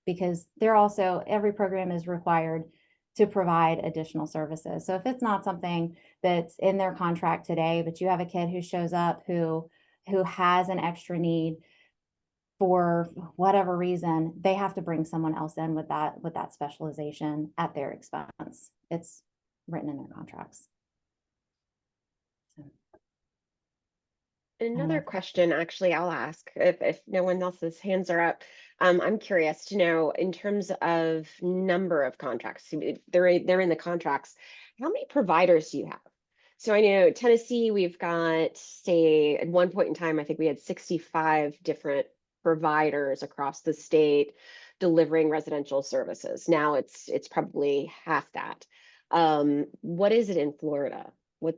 because every program is required to provide additional services. So if it's not something that's in their contract today, but you have a kid who shows up who has an extra need for whatever reason, they have to bring someone else in with that specialization at their expense. It's written in their contracts. Another question, actually, I'll ask if no one else's hands are up. I'm curious to know, in terms of number of contracts, they're in the contracts. How many providers do you have? So I know Tennessee, we've got, say, at one point in time, I think we had 65 different providers across the state delivering residential services. Now it's probably half that. What is it in Florida? What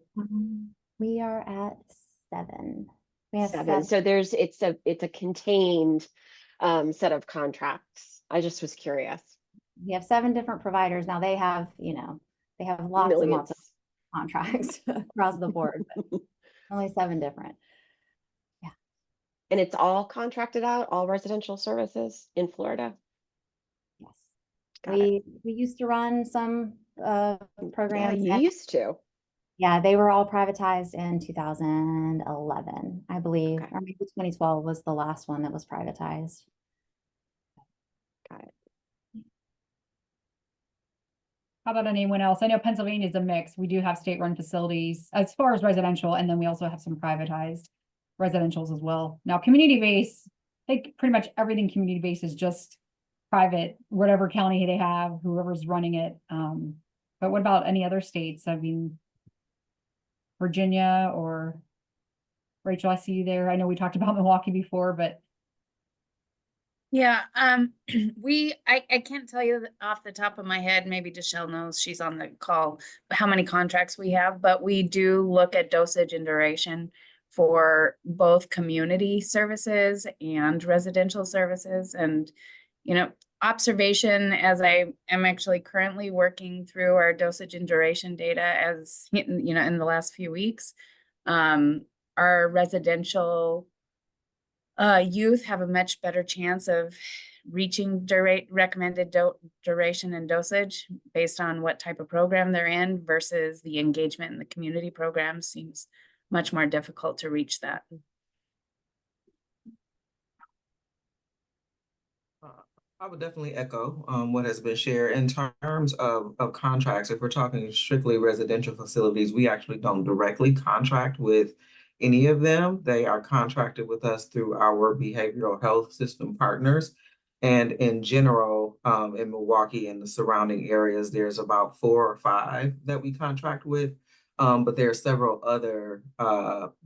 We are at 7. We have 7? 7. So it's a contained set of contracts. I just was curious. We have 7 different providers. Now they have, they have lots and lots of contracts across the board, but only 7 different. And it's all contracted out, all residential services in Florida? Yes. Got it. We used to run some Yeah, programs. you used to. Yeah, they were all privatized in 2011, I believe, Okay. or maybe 2012 was the last one that was privatized. Got it. How about anyone else? I know Pennsylvania is a mix. We do have state-run facilities as far as residential, and then we also have some privatized residentials as well. Now, community-based, I think pretty much everything community-based is just private, whatever county they have, whoever's running it. But what about any other states? I mean, Virginia or Rachel, I see you there. I know we talked about Milwaukee before, but Yeah, I can't tell you off the top of my head, maybe Deshelle knows, she's on the call, how many contracts we have, but we do look at dosage and duration for both community services and residential services. And, observation, as I am actually currently working through our dosage and duration data as, in the last few weeks, our residential youth have a much better chance of reaching recommended duration and dosage based on what type of program they're in versus the engagement in the community program seems much more difficult to reach that. I would definitely echo what has been shared in terms of contracts. If we're talking strictly residential facilities, we actually don't directly contract with any of them. They are contracted with us through our behavioral health system partners. And in general, in Milwaukee and the surrounding areas, there's about 4 or 5 that we contract with. But there are several other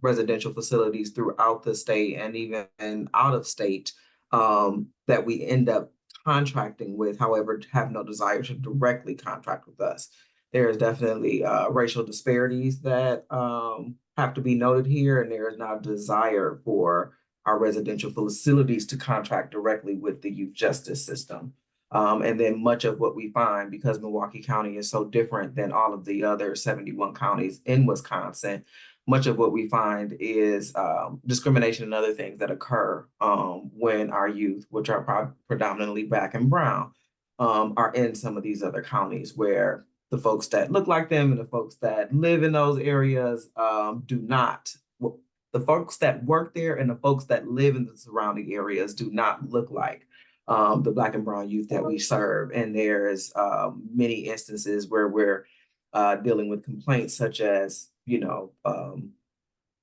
residential facilities throughout the state and even out of state that we end up contracting with, however, have no desire to directly contract with us. There is definitely racial disparities that have to be noted here, and there is not a desire for our residential facilities to contract directly with the youth justice system. And then much of what we find, because Milwaukee County is so different than all of the other 71 counties in Wisconsin, much of what we find is discrimination and other things that occur when our youth, which are predominantly Black and brown, are in some of these other counties where the folks that look like them and the folks that live in those areas do not. The folks that work there and the folks that live in the surrounding areas do not look like the Black and brown youth that we serve. And there's many instances where we're dealing with complaints such as,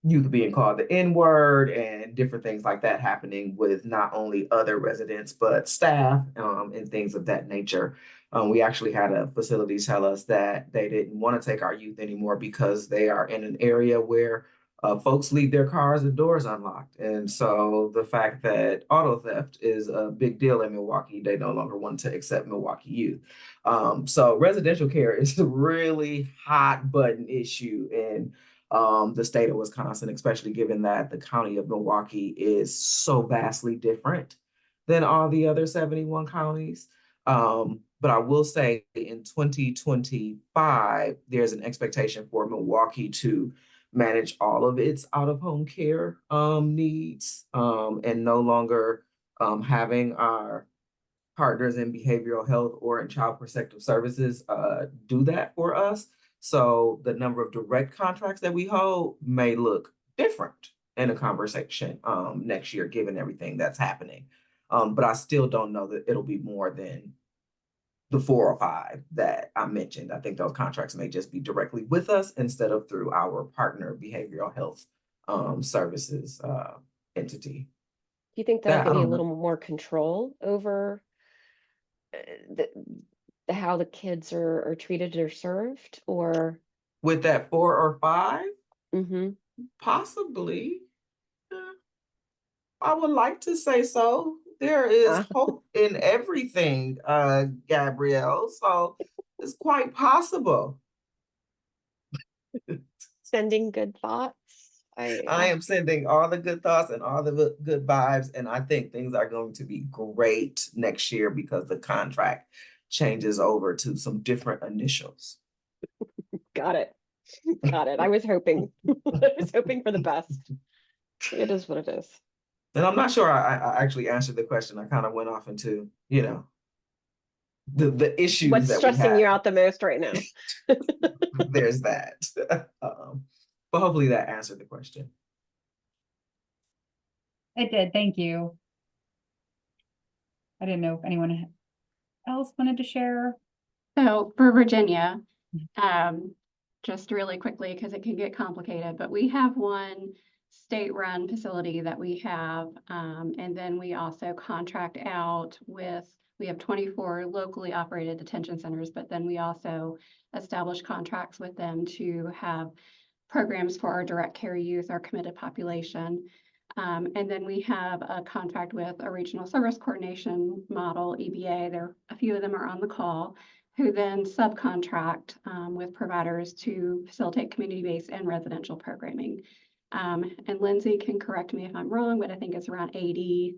youth being called the N-word and different things like that happening with not only other residents, but staff and things of that nature. We actually had a facility tell us that they didn't want to take our youth anymore because they are in an area where folks leave their cars and doors unlocked. And so the fact that auto theft is a big deal in Milwaukee, they no longer want to accept Milwaukee youth. So residential care is a really hot button issue in the state of Wisconsin, especially given that the county of Milwaukee is so vastly different than all the other 71 counties. But I will say in 2025, there's an expectation for Milwaukee to manage all of its out-of-home care needs and no longer having our partners in behavioral health or in child protective services do that for us. So the number of direct contracts that we hold may look different in a conversation next year, given everything that's happening. But I still don't know that it'll be more than the 4 or 5 that I mentioned. I think those contracts may just be directly with us instead of through our partner behavioral health services entity. Do you think they'll I give you a don't know. little more control over how the kids are treated or served, or With that 4 or 5, Mm-hmm. possibly. I would like to say so. There is hope in everything, Gabrielle. So it's quite possible. Sending good thoughts. I am sending all the good thoughts and all the good vibes, and I think things are going to be great next year because the contract changes over to some different initials. Got it. Got it. I was hoping. I was hoping for the best. It is what it is. And I'm not sure I actually answered the question. I kind of went off into, the issues What's that we stressing you have. out the most right now? There's that. But hopefully that answered the question. It did. Thank you. I didn't know if anyone else wanted to share. So for Virginia, just really quickly, because it can get complicated, but we have one state-run facility that we have, and then we also contract out with, we have 24 locally operated detention centers, but then we also establish contracts with them to have programs for our direct care youth, our committed population. And then we have a contract with a regional service coordination model, EBA. There, a few of them are on the call, who then subcontract with providers to facilitate community-based and residential programming. And Lindsay can correct me if I'm wrong, but I think it's around 80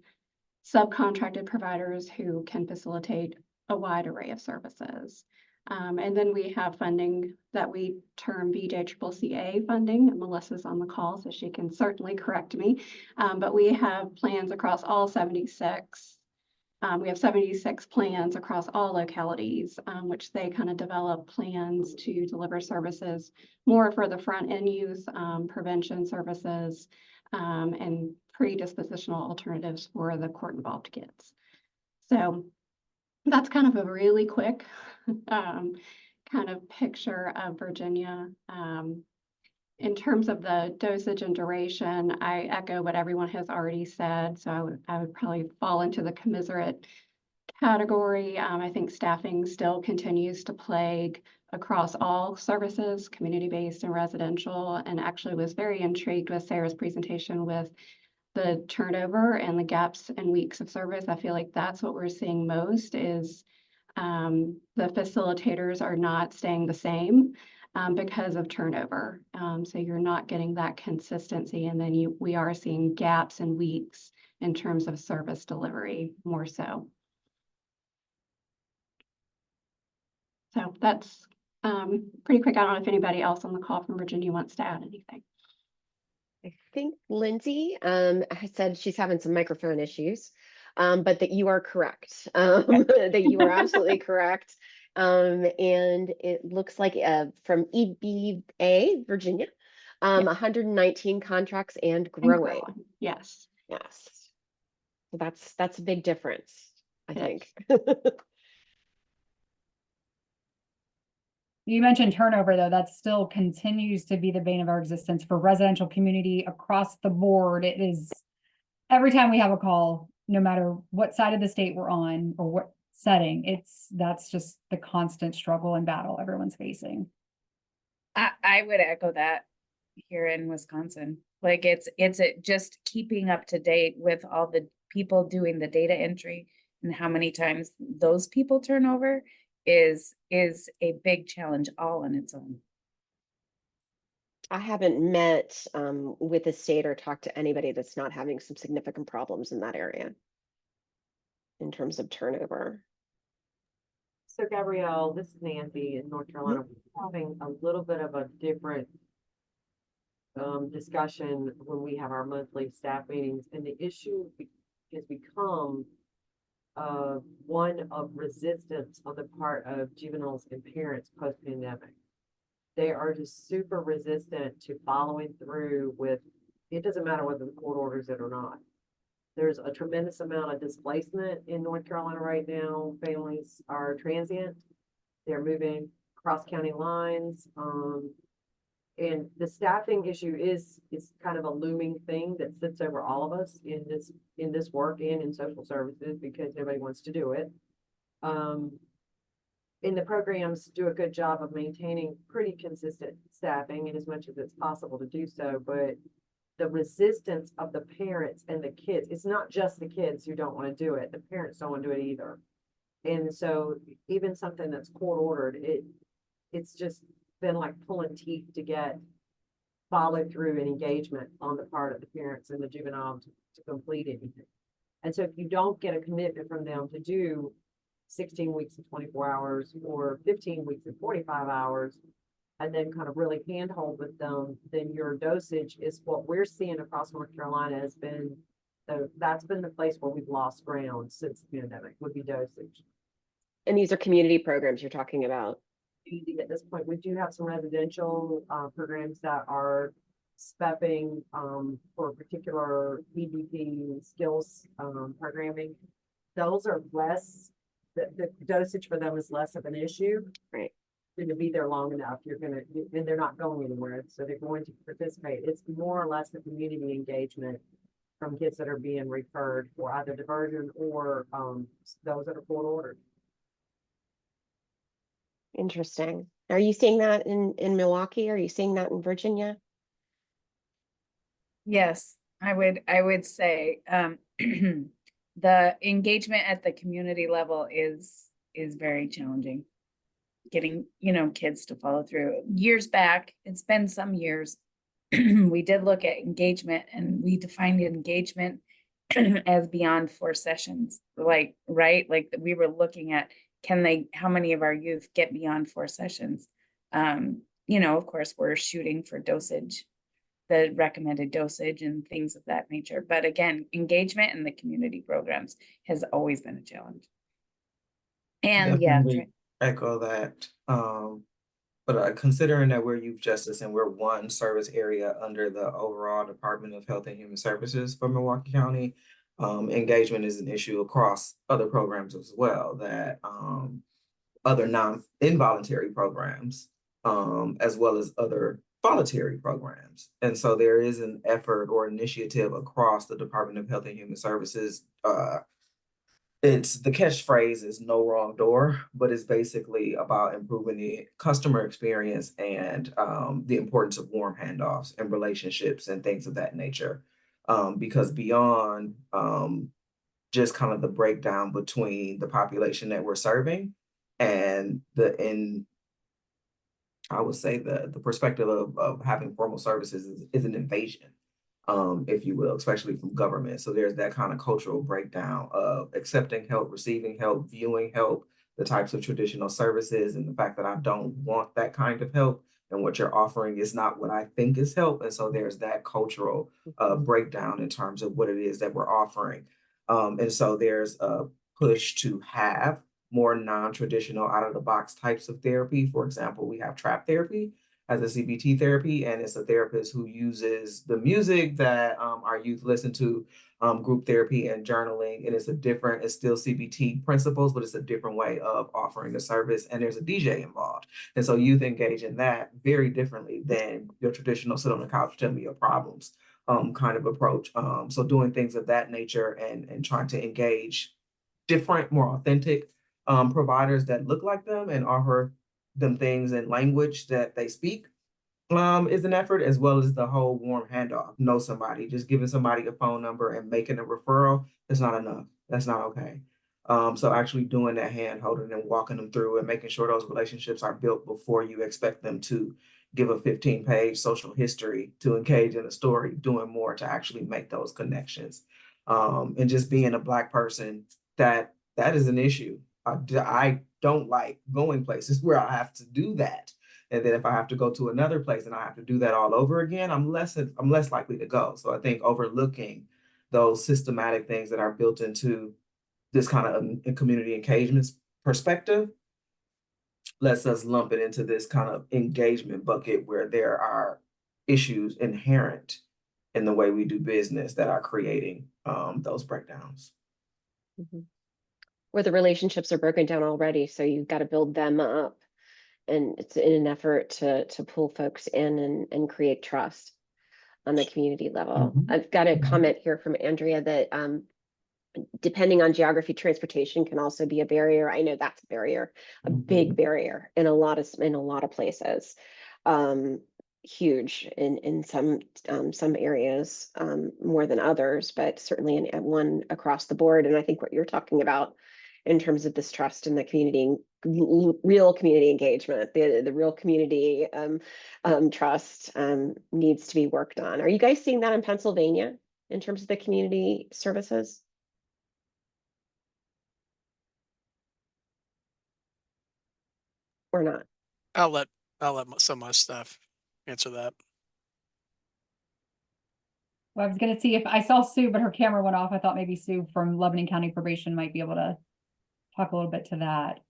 subcontracted providers who can facilitate a wide array of services. And then we have funding that we term BJCCA funding, and Melissa's on the call, so she can certainly correct me. But we have plans across all 76. We have 76 plans across all localities, which they kind of develop plans to deliver services more for the front end youth, prevention services, and predispositional alternatives for the court involved kids. So that's kind of a really quick kind of picture of Virginia. In terms of the dosage and duration, I echo what everyone has already said. So I would probably fall into the commiserate category. I think staffing still continues to plague across all services, community-based and residential, and actually was very intrigued with Sarah's presentation with the turnover and the gaps in weeks of service. I feel like that's what we're seeing most is the facilitators are not staying the same because of turnover. So you're not getting that consistency, and then we are seeing gaps in weeks in terms of service delivery more so. So that's pretty quick. I don't know if anybody else on the call from Virginia wants to add anything. I think Lindsay has said she's having some microphone issues, but that you are correct. That you are absolutely correct. And it looks like from EBA, Virginia, 119 contracts and growing. Yes. Yes. So that's a big difference, I think. You mentioned turnover, though. That still continues to be the bane of our existence for residential community across the board. It is every time we have a call, no matter what side of the state we're on or what setting, that's just the constant struggle and battle everyone's facing. I would echo that here in Wisconsin. Like it's just keeping up to date with all the people doing the data entry and how many times those people turn over is a big challenge all on its own. I haven't met with the state or talked to anybody that's not having some significant problems in that area in terms of turnover. So Gabrielle, this is Nancy in North Carolina. We're having a little bit of a different discussion when we have our monthly staff meetings, and the issue has become one of resistance on the part of juveniles and parents post-pandemic. They are just super resistant to following through with, it doesn't matter whether the court orders it or not. There's a tremendous amount of displacement in North Carolina right now. Families are transient. They're moving across county lines. And the staffing issue is kind of a looming thing that sits over all of us in this work and in social services because nobody wants to do it. and the programs do a good job of maintaining pretty consistent staffing and as much as it's possible to do so, but the resistance of the parents and the kids, it's not just the kids who don't want to do it, the parents don't want to do it either. And so even something that's court ordered, it's just been like pulling teeth to get follow through and engagement on the part of the parents and the juvenile to complete anything. And so if you don't get a commitment from them to do 16 weeks and 24 hours or 15 weeks and 45 hours, and then kind of really handhold with them, then your dosage is what we're seeing across North Carolina has been, that's been the place where we've lost ground since the pandemic, would be dosage. And these are community programs you're talking about. At this point, we do have some residential programs that are SPEPing for particular EDP skills programming. Those are less, the dosage for them is less of an issue. Right. To be there long enough, and they're not going anywhere, so they're going to participate. It's more or less the community engagement from kids that are being referred for either diversion or those that are court ordered. Interesting. Are you seeing that in Milwaukee? Are you seeing that in Virginia? Yes, I would say the engagement at the community level is very challenging. Getting, kids to follow through. Years back, it's been some years, we did look at engagement and we defined engagement as beyond 4 sessions. Like, right? Like we were looking at how many of our youth get beyond 4 sessions? Of course, we're shooting for dosage, the recommended dosage and things of that nature. But again, engagement in the community programs has always been a challenge. And Definitely echo that. But considering that we're youth justice and we're one service area under the overall Department of Health and Human Services for Milwaukee County, engagement is an issue across other programs as well, that other non-involuntary programs, as well as other voluntary programs. And so there is an effort or initiative across the Department of Health and Human Services. It's the catchphrase is no wrong door, but it's basically about improving the customer experience and the importance of warm handoffs and relationships and things of that nature. Because beyond just kind of the breakdown between the population that we're serving and I would say the perspective of having formal services is an invasion, if you will, especially from government. So there's that kind of cultural breakdown of accepting help, receiving help, viewing help, the types of traditional services, and the fact that I don't want that kind of help, and what you're offering is not what I think is help. And so there's that cultural breakdown in terms of what it is that we're offering. And so there's a push to have more non-traditional out-of-the-box types of therapy. For example, we have trap therapy as a CBT therapy, and it's a therapist who uses the music that our youth listen to, group therapy and journaling, and it's still CBT principles, but it's a different way of offering the service, and there's a DJ involved. And so youth engage in that very differently than your traditional sit on the couch, tell me your problems kind of approach. So doing things of that nature and trying to engage different, more authentic providers that look like them and offer them things in language that they speak is an effort, as well as the whole warm handoff. Know somebody, just giving somebody a phone number and making a referral is not enough. That's not okay. So actually doing that hand holding and walking them through and making sure those relationships are built before you expect them to give a 15-page social history to engage in a story, doing more to actually make those connections. And just being a Black person, that is an issue. I don't like going places where I have to do that. And then if I have to go to another place and I have to do that all over again, I'm less likely to go. So I think overlooking those systematic things that are built into this kind of community engagement perspective lets us lump it into this kind of engagement bucket where there are issues inherent in the way we do business that are creating those breakdowns. Mm-hmm. Where the relationships are broken down already, so you've got to build them up, and it's in an effort to pull folks in and create trust on the community level. I've got a comment here from Andrea that depending on geography, transportation can also be a barrier. I know that's a barrier, a big barrier in a lot of places. Huge in some areas, more than others, but certainly in one across the board. And I think what you're talking about in terms of this trust and the community, real community engagement, the real community trust needs to be worked on. Are you guys seeing that in Pennsylvania in terms of the community services? Or not? I'll let some of my staff answer that. Well, I was gonna see if I saw Sue, but her camera went off. I thought maybe Sue from Lebanon County Probation might be able to talk a little bit to that.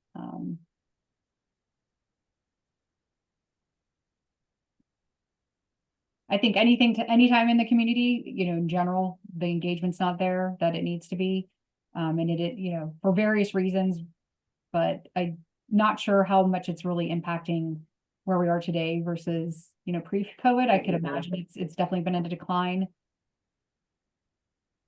I think anytime in the community, in general, the engagement's not there that it needs to be. And it, for various reasons, but I'm not sure how much it's really impacting where we are today versus, pre-COVID. I could imagine it's definitely been in a decline.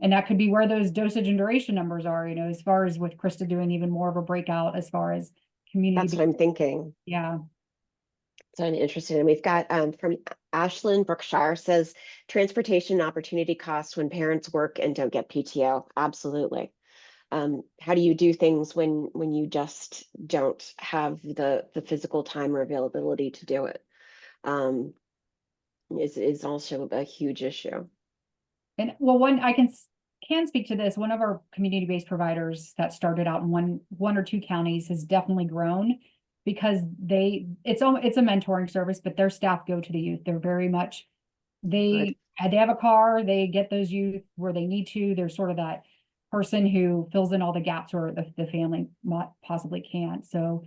And that could be where those dosage and duration numbers are, as far as with Krista doing even more of a breakout as far as community. That's what I'm thinking. Yeah. So I'm interested. And we've got from Ashlyn Brookshire says transportation opportunity costs when parents work and don't get PTO. Absolutely. How do you do things when you just don't have the physical time or availability to do it? Is also a huge issue. And well, I can speak to this. One of our community-based providers that started out in one or two counties has definitely grown because it's a mentoring service, but their staff go to the youth. They're very much, they have a car, they get those youth where they need to. They're sort of that person who fills in all the gaps where the family possibly can't. So,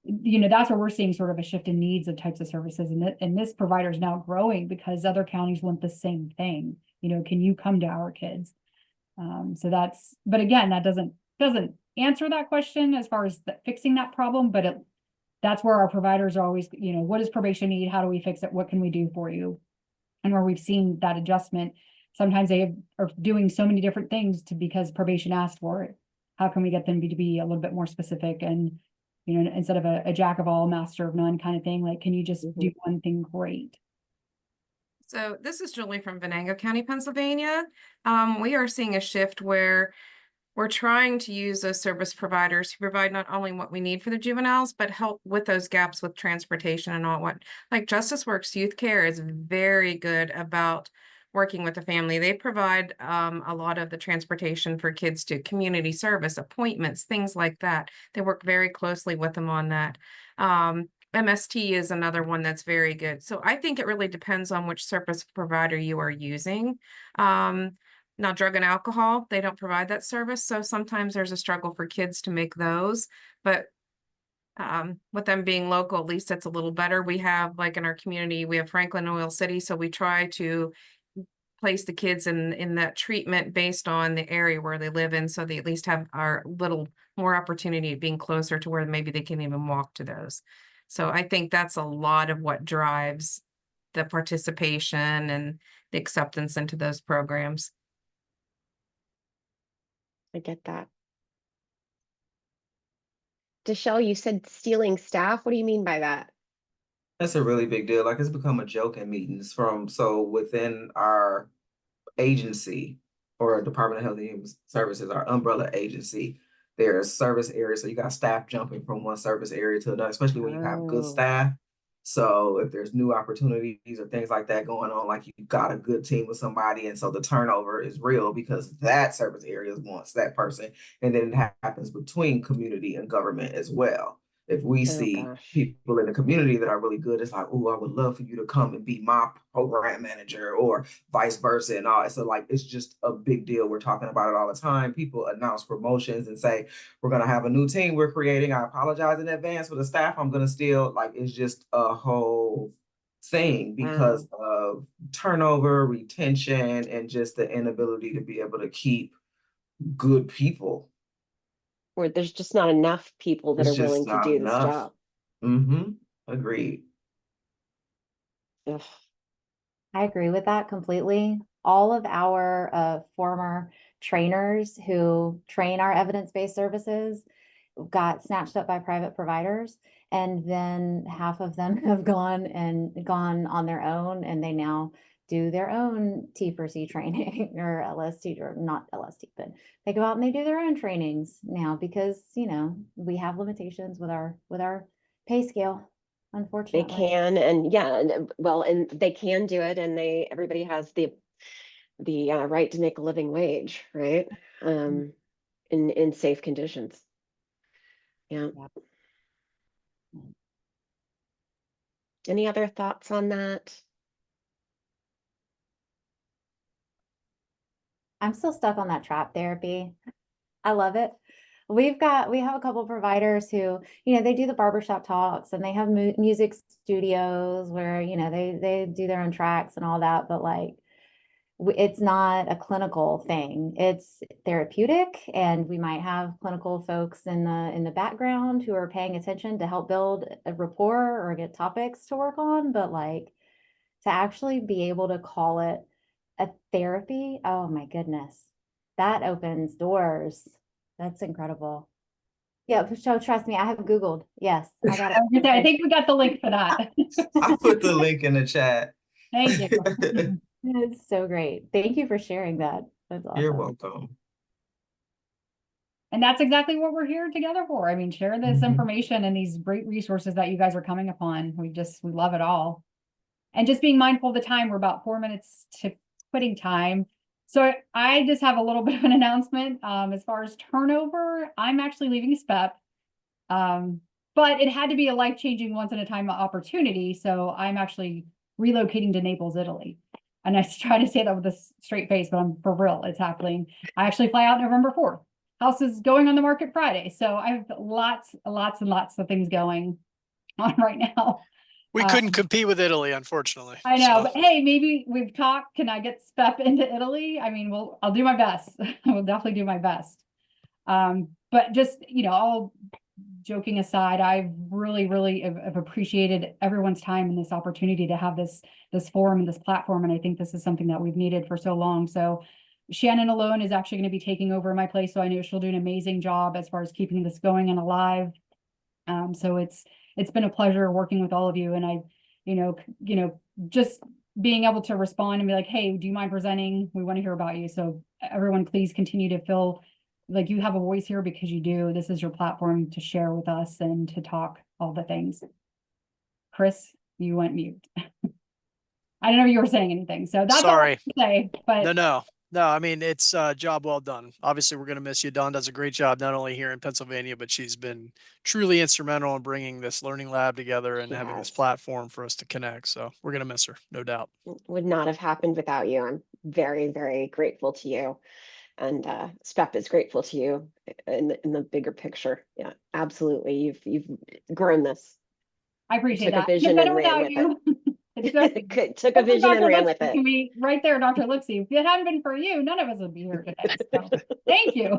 that's where we're seeing sort of a shift in needs of types of services. And this provider is now growing because other counties want the same thing. Can you come to our kids? But again, that doesn't answer that question as far as fixing that problem, but that's where our providers are always, what does probation need? How do we fix it? What can we do for you? And where we've seen that adjustment, sometimes they are doing so many different things because probation asked for it. How can we get them to be a little bit more specific and, instead of a jack of all, master of none kind of thing, like, can you just do one thing great? So this is Julie from Venango County, Pennsylvania. We are seeing a shift where we're trying to use those service providers to provide not only what we need for the juveniles, but help with those gaps with transportation and all like Justice Works Youth Care is very good about working with the family. They provide a lot of the transportation for kids to community service, appointments, things like that. They work very closely with them on that. MST is another one that's very good. So I think it really depends on which service provider you are using. Now, drug and alcohol, they don't provide that service. So sometimes there's a struggle for kids to make those. But with them being local, at least it's a little better. We have, like in our community, we have Franklin Oil City. So we try to place the kids in that treatment based on the area where they live in. So they at least have our little more opportunity of being closer to where maybe they can even walk to those. So I think that's a lot of what drives the participation and the acceptance into those programs. I get that. Deshelle, you said stealing staff. What do you mean by that? That's a really big deal. Like, it's become a joke in meetings so within our agency or Department of Health and Human Services, our umbrella agency, there's service areas. So you got staff jumping from one service area to another, especially when you have good staff. So if there's new opportunities or things like that going on, like you got a good team with somebody, and so the turnover is real because that service area wants that person. And then it happens between community and government as well. If we see people in the community that are really good, it's like, oh, I would love for you to come and be my program manager or vice versa and all. So like, it's just a big deal. We're talking about it all the time. People announce promotions and say, we're going to have a new team we're creating. I apologize in advance for the staff I'm going to steal. Like, it's just a whole thing because of turnover, retention, and just the inability to be able to keep good people. Or there's just not enough people that are willing to do this job. Agreed. I agree with that completely. All of our former trainers who train our evidence-based services got snatched up by private providers. And then half of them have gone on their own, and they now do their own T4C training or LST, or not LST, but they go out and they do their own trainings now because, you know, we have limitations with our pay scale, They unfortunately. can, and yeah, and well, and they can do it, and everybody has the right to make a living wage, right? In safe conditions. Yeah. Any other thoughts on that? I'm still stuck on that trap therapy. I love it. We have a couple providers who, you know, they do the barbershop talks and they have music studios where, you know, they do their own tracks and all that, but like, it's not a clinical thing. It's therapeutic, and we might have clinical folks in the background who are paying attention to help build a rapport or get topics to work on. But like, to actually be able to call it a therapy, oh my goodness, that opens doors. That's incredible. Yeah, so trust me, I have Googled. Yes, I got it. I think we got the link for that. I put the link in the chat. Thank you. It's so great. Thank you for sharing that. That's awesome. You're welcome. And that's exactly what we're here together for. I mean, share this information and these great resources that you guys are coming upon. We love it all. And just being mindful of the time, we're about 4 minutes to quitting time. So I just have a little bit of an announcement. As far as turnover, I'm actually leaving SPEP. But it had to be a life-changing once-in-a-time opportunity. So I'm actually relocating to Naples, Italy. And I try to say that with a straight face, but I'm for real, it's happening. I actually fly out November 4th. House is going on the market Friday. So I have lots and lots of things going on right now. We couldn't compete with Italy, unfortunately. I know, so. but hey, maybe we've talked. Can I get SPEP into Italy? I mean, I'll do my best. I will definitely do my best. But just, you know, all joking aside, I really have appreciated everyone's time and this opportunity to have this forum and this platform. And I think this is something that we've needed for so long. So Shannon alone is actually going to be taking over my place. So I know she'll do an amazing job as far as keeping this going and alive. So it's been a pleasure working with all of you. And I, you know, just being able to respond and be like, hey, do you mind presenting? We want to hear about you. So everyone, please continue to feel like you have a voice here, because you do. This is your platform to share with us and to talk all the things. Chris, you went mute. I don't know if you were saying anything. So that's Sorry. all I have to say. But No, I mean, it's a job well done. Obviously, we're going to miss you. Dawn does a great job, not only here in Pennsylvania, but she's been truly instrumental in bringing this learning lab together and having this platform for us to connect. So we're going to miss her, no doubt. Would not have happened without you. I'm very, very grateful to you. And SPEP is grateful to you in the bigger picture. Yeah, absolutely. You've grown this. I appreciate that. Took a vision and ran with it. Took a vision and ran with it. Me right there, Dr. Lipsy. If it hadn't been for you, none of us would be here today. So thank you.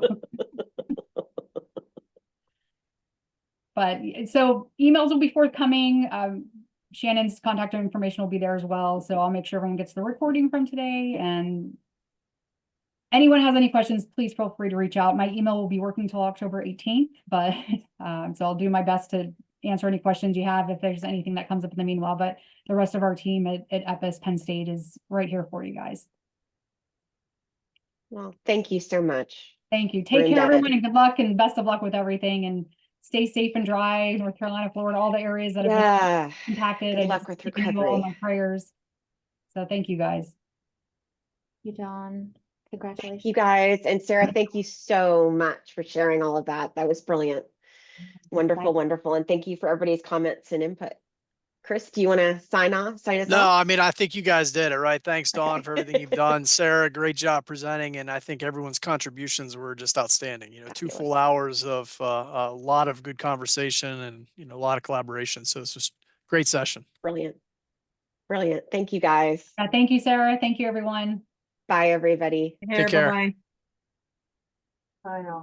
But so emails will be forthcoming. Shannon's contact information will be there as well. So I'll make sure everyone gets the recording from today. And anyone has any questions, please feel free to reach out. My email will be working until October 18th, but so I'll do my best to answer any questions you have if there's anything that comes up in the meanwhile. But the rest of our team at EPIS Penn State is right here for you guys. Well, thank you so much. Thank you. Take care, everyone, and good luck and best of luck with everything. And stay safe and dry, North Carolina, Florida, all the areas that have been impacted. Good luck with recovery. All my prayers. So thank you guys. Thank you, Dawn. Congratulations. You guys. And Sarah, thank you so much for sharing all of that. That was brilliant. Wonderful, wonderful. And thank you for everybody's comments and input. Chris, do you want to sign us off? No, I mean, I think you guys did it, right? Thanks, Dawn, for everything you've done. Sarah, great job presenting. And I think everyone's contributions were just outstanding. You know, 2 full hours of a lot of good conversation and, you know, a lot of collaboration. So it's just a great session. Brilliant. Brilliant. Thank you, guys. Thank you, Sarah. Thank you, everyone. Bye, everybody. Take care. Bye.